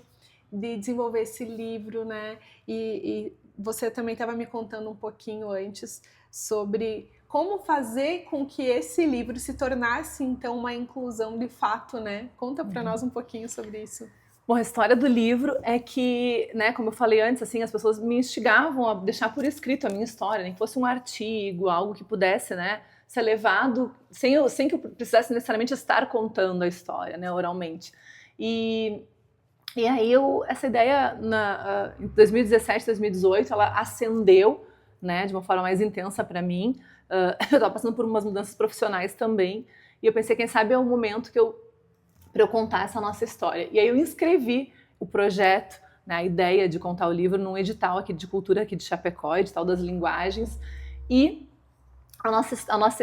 de desenvolver esse livro, né? E você também estava me contando um pouquinho antes sobre como fazer com que esse livro se tornasse, então, uma inclusão de fato, né? Conta para nós um pouquinho sobre isso. Bom, a história do livro é que, né, como eu falei antes, assim, as pessoas me instigavam a deixar por escrito a minha história, nem que fosse um artigo, algo que pudesse, né, ser levado sem que eu precisasse necessariamente estar contando a história, né, oralmente. E aí essa ideia em 2017, 2018, ela acendeu, né, de uma forma mais intensa para mim. Eu estava passando por umas mudanças profissionais também, e eu pensei, quem sabe é o momento para eu contar essa nossa história. E aí eu inscrevi o projeto, né, a ideia de contar o livro num edital aqui de cultura aqui de Chapecó, edital das linguagens, e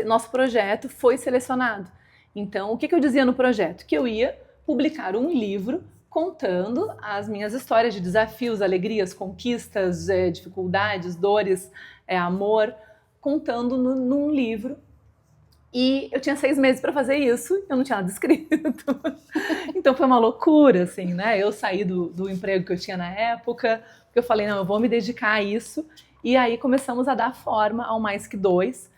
nosso projeto foi selecionado. Então, o que eu dizia no projeto? Que eu ia publicar um livro contando as minhas histórias de desafios, alegrias, conquistas, dificuldades, dores, amor, contando num livro. E eu tinha 6 meses para fazer isso, eu não tinha nada escrito. Então foi uma loucura, assim, né? Eu saí do emprego que eu tinha na época, porque eu falei, não, eu vou me dedicar a isso. E aí começamos a dar forma ao Mais Que Dois.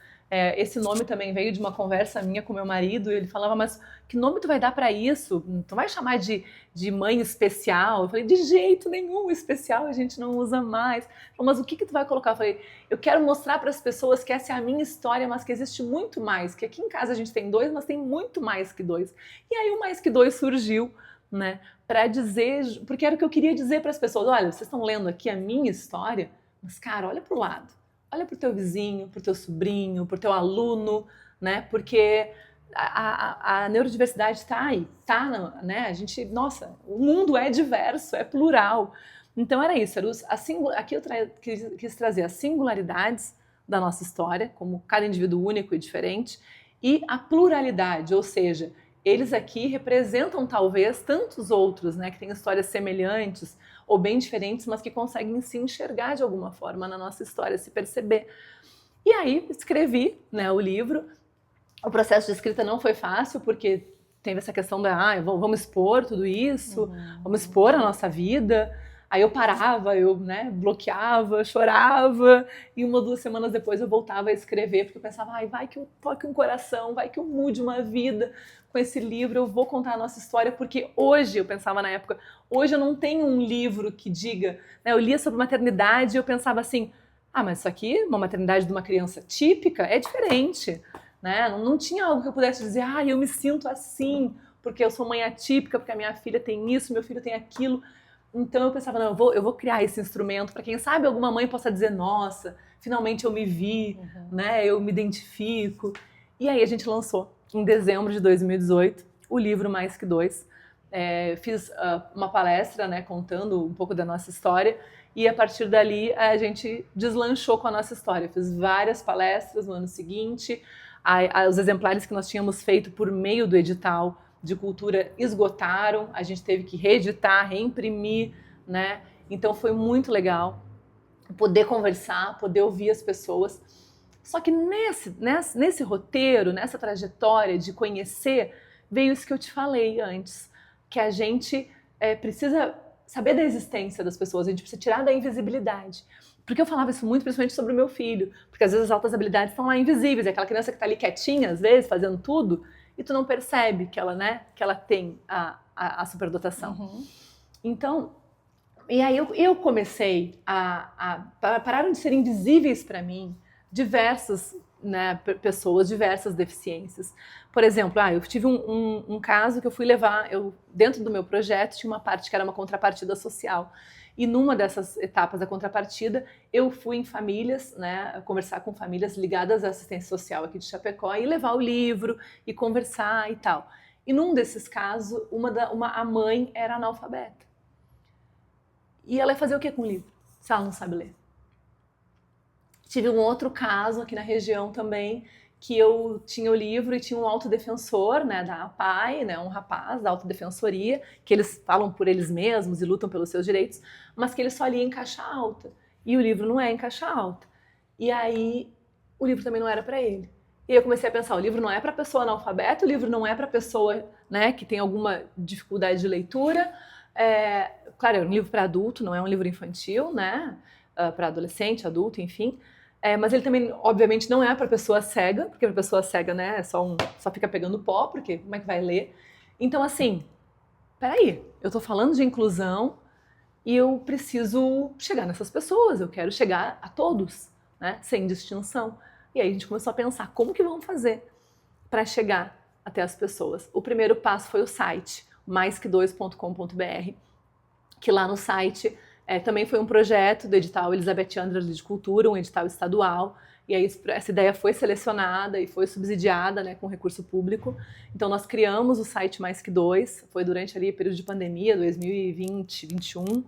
Esse nome também veio de uma conversa minha com meu marido, e ele falava, mas que nome tu vai dar para isso? Tu vai chamar de mãe especial? Eu falei, de jeito nenhum, especial a gente não usa mais. Ele falou, mas o que tu vai colocar? Eu falei, eu quero mostrar para as pessoas que essa é a minha história, mas que existe muito mais, que aqui em casa a gente tem 2, mas tem muito mais que 2. E aí o Mais Que Dois surgiu, né, para dizer, porque era o que eu queria dizer para as pessoas, olha, vocês estão lendo aqui a minha história, mas cara, olha para o lado. Olha para o teu vizinho, para o teu sobrinho, para o teu aluno, né? Porque a neurodiversidade está aí, tá, né? A gente, nossa, o mundo é diverso, é plural. Então era isso, aqui eu quis trazer as singularidades da nossa história, como cada indivíduo único e diferente, e a pluralidade, ou seja, eles aqui representam talvez tantos outros, né, que têm histórias semelhantes ou bem diferentes, mas que conseguem se enxergar de alguma forma na nossa história, se perceber. E aí escrevi, né, o livro. O processo de escrita não foi fácil, porque teve essa questão vamos expor tudo isso, vamos expor a nossa vida. Aí eu parava, né, bloqueava, chorava, e 1 ou 2 semanas depois eu voltava a escrever, porque eu pensava, vai que eu toque um coração, vai que eu mude uma vida com esse livro, eu vou contar a nossa história, porque hoje, eu pensava na época, hoje eu não tenho um livro que diga, né, eu lia sobre maternidade e eu pensava assim, mas isso aqui, uma maternidade de uma criança típica, é diferente, né, não tinha algo que eu pudesse dizer, eu me sinto assim, porque eu sou mãe atípica, porque a minha filha tem isso, meu filho tem aquilo. Então eu pensava, não, eu vou criar esse instrumento para quem sabe alguma mãe possa dizer, nossa, finalmente eu me vi, né, eu me identifico. E aí a gente lançou, em dezembro de 2018, o livro Mais Que Dois. Fiz uma palestra, né, contando um pouco da nossa história, e a partir dali a gente deslanchou com a nossa história. Fiz várias palestras no ano seguinte, os exemplares que nós tínhamos feito por meio do edital de cultura esgotaram, a gente teve que reeditar, reimprimir, né? Então foi muito legal poder conversar, poder ouvir as pessoas. Só que nesse roteiro, nessa trajetória de conhecer, veio isso que eu te falei antes, que a gente precisa saber da existência das pessoas, a gente precisa tirar da invisibilidade. Porque eu falava isso muito, principalmente sobre o meu filho, porque às vezes as altas habilidades estão lá invisíveis, é aquela criança que está ali quietinha, às vezes, fazendo tudo, e tu não percebe que ela, né, que ela tem a superdotação. Então, e aí eu comecei pararam de ser invisíveis para mim diversas, né, pessoas, diversas deficiências. Por exemplo, eu tive um caso que eu fui levar, dentro do meu projeto tinha uma parte que era uma contrapartida social. E numa dessas etapas da contrapartida, eu fui em famílias, né, conversar com famílias ligadas à assistência social aqui de Chapecó e levar o livro e conversar e tal. E num desses casos, a mãe era analfabeta. E ela ia fazer o que com o livro, se ela não sabe ler? Tive um outro caso aqui na região também, que eu tinha o livro e tinha um autodefensor, né, da APAE, né, um rapaz da autodefensoria, que eles falam por eles mesmos e lutam pelos seus direitos, mas que ele só lia em caixa alta. E o livro não é em caixa alta. E aí, o livro também não era para ele. E eu comecei a pensar, o livro não é para pessoa analfabeta, o livro não é para pessoa, né, que tem alguma dificuldade de leitura. Claro, é um livro para adulto, não é um livro infantil, né, para adolescente, adulto, enfim. Mas ele também, obviamente, não é para pessoa cega, porque para pessoa cega, né, só fica pegando pó, porque como é que vai ler? Então, assim, peraí, eu tô falando de inclusão e eu preciso chegar nessas pessoas, eu quero chegar a todos, né, sem distinção. E aí a gente começou a pensar, como que vamos fazer para chegar até as pessoas? O primeiro passo foi o site, maisque2.com.br, que lá no site... também foi um projeto do edital Elizabeth Andras de Cultura, um edital estadual, e aí essa ideia foi selecionada e foi subsidiada, né, com recurso público. Então nós criamos o site Mais Que Dois, foi durante ali o período de pandemia, 2020, 2021,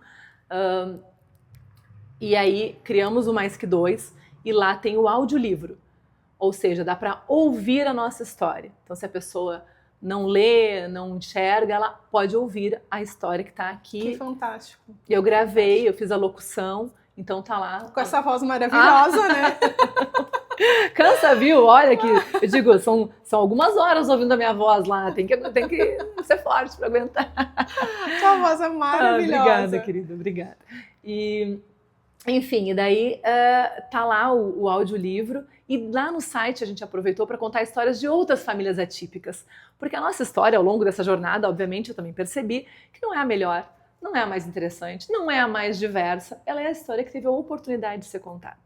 e aí criamos o Mais Que Dois, e lá tem o audiolivro, ou seja, dá para ouvir a nossa história. Então se a pessoa não lê, não enxerga, ela pode ouvir a história que está aqui. Que fantástico. Eu gravei, eu fiz a locução, então tá lá. Com essa voz maravilhosa, né? Cansa, viu? Olha que, eu digo, são algumas horas ouvindo a minha voz lá, tem que ser forte para aguentar. Sua voz é maravilhosa. Obrigada, querida, obrigada. E, enfim, e daí tá lá o audiolivro. E lá no site a gente aproveitou para contar histórias de outras famílias atípicas. Porque a nossa história, ao longo dessa jornada, obviamente, eu também percebi que não é a melhor, não é a mais interessante, não é a mais diversa. Ela é a história que teve a oportunidade de ser contada.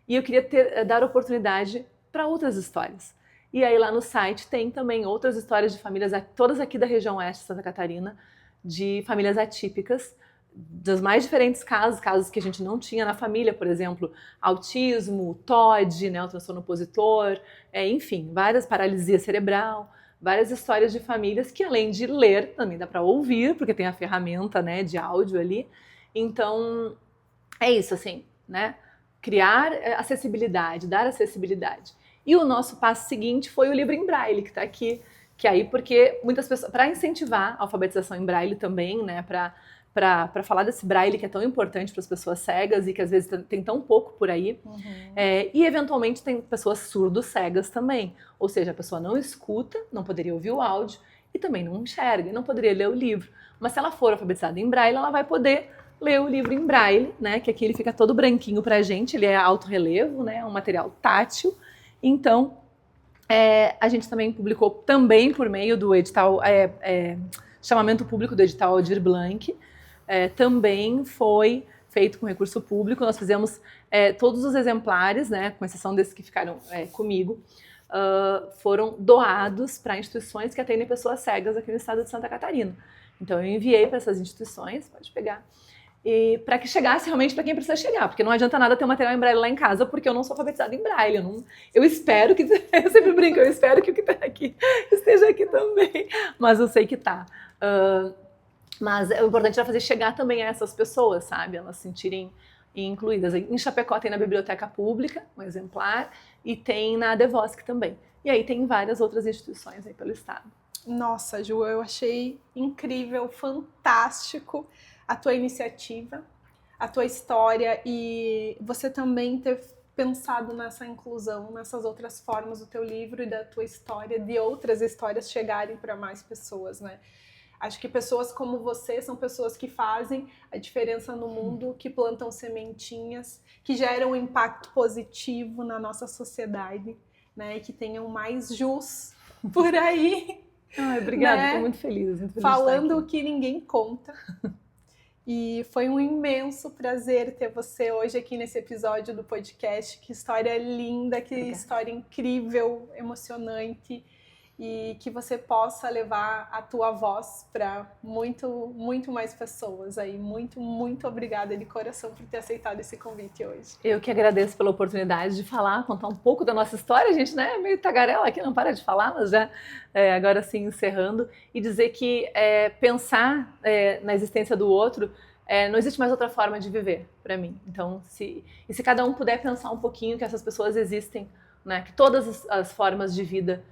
E eu queria dar oportunidade para outras histórias. E aí lá no site tem também outras histórias de famílias, todas aqui da região oeste de Santa Catarina, de famílias atípicas, dos mais diferentes casos que a gente não tinha na família, por exemplo, autismo, TOD, né, o transtorno opositor, enfim, várias paralisia cerebral, várias histórias de famílias que além de ler, também dá para ouvir, porque tem a ferramenta, né, de áudio ali. Então, é isso, assim, né, criar acessibilidade, dar acessibilidade. E o nosso passo seguinte foi o livro em braille, que está aqui, que aí porque muitas pessoas, para incentivar a alfabetização em braille também, né, para falar desse braille que é tão importante para as pessoas cegas e que às vezes tem tão pouco por aí. Uhum. E eventualmente tem pessoas surdo-cegas também. Ou seja, a pessoa não escuta, não poderia ouvir o áudio e também não enxerga, e não poderia ler o livro. Mas se ela for alfabetizada em braille, ela vai poder ler o livro em braille, né? Que aqui ele fica todo branquinho pra gente, ele é alto relevo, né? É um material tátil. Então, a gente também publicou também por meio do edital, chamamento público do edital Aldir Blanc, também foi feito com recurso público. Nós fizemos todos os exemplares, né, com exceção desses que ficaram comigo, foram doados para instituições que atendem pessoas cegas aqui no estado de Santa Catarina. Então eu enviei para essas instituições, pode pegar, e para que chegasse realmente para quem precisa chegar, porque não adianta nada ter um material em braille lá em casa, porque eu não sou alfabetizada em braille. Eu espero que, eu sempre brinco, eu espero que o que está aqui esteja aqui também, mas eu sei que está. Mas o importante era fazer chegar também a essas pessoas, sabe? Elas se sentirem incluídas. Em Chapecó tem na Biblioteca Pública, um exemplar, e tem na Devosc também. E aí tem várias outras instituições aí pelo estado. Nossa, Ju, eu achei incrível, fantástico a tua iniciativa, a tua história e você também ter pensado nessa inclusão, nessas outras formas do teu livro e da tua história, de outras histórias chegarem para mais pessoas, né? Acho que pessoas como você são pessoas que fazem a diferença no mundo, que plantam sementinhas, que geram um impacto positivo na nossa sociedade, né? E que tenham mais jus por aí. Ai, obrigada, né? Estou muito feliz. Falando o que ninguém conta. E foi um imenso prazer ter você hoje aqui nesse episódio do podcast. Que história linda, que obrigada. História incrível, emocionante. E que você possa levar a tua voz para muito, muito mais pessoas aí. Muito, muito obrigada de coração por ter aceitado esse convite hoje. Eu que agradeço pela oportunidade de falar, contar um pouco da nossa história. A gente, né, é meio tagarela aqui, não para de falar, mas já agora sim encerrando. E dizer que pensar na existência do outro não existe mais outra forma de viver para mim. Então, se cada um puder pensar um pouquinho que essas pessoas existem, né, que todas as formas de vida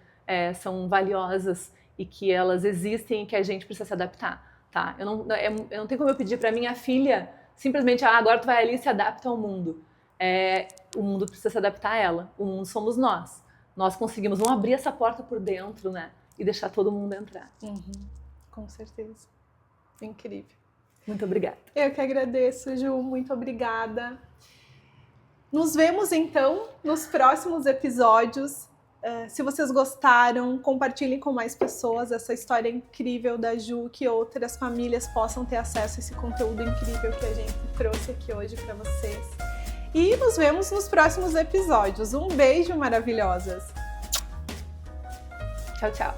são valiosas e que elas existem e que a gente precisa se adaptar, tá? Eu não tenho como eu pedir para minha filha simplesmente, agora tu vai ali e se adapta ao mundo. O mundo precisa se adaptar a ela. O mundo somos nós. Nós conseguimos, vamos abrir essa porta por dentro, né? E deixar todo mundo entrar. Com certeza. Incrível. Muito obrigada. Eu que agradeço, Ju. Muito obrigada. Nos vemos, então, nos próximos episódios. Se vocês gostaram, compartilhem com mais pessoas essa história incrível da Ju, que outras famílias possam ter acesso a esse conteúdo incrível que a gente trouxe aqui hoje para vocês. E nos vemos nos próximos episódios. Um beijo, maravilhosas! Tchau, tchau!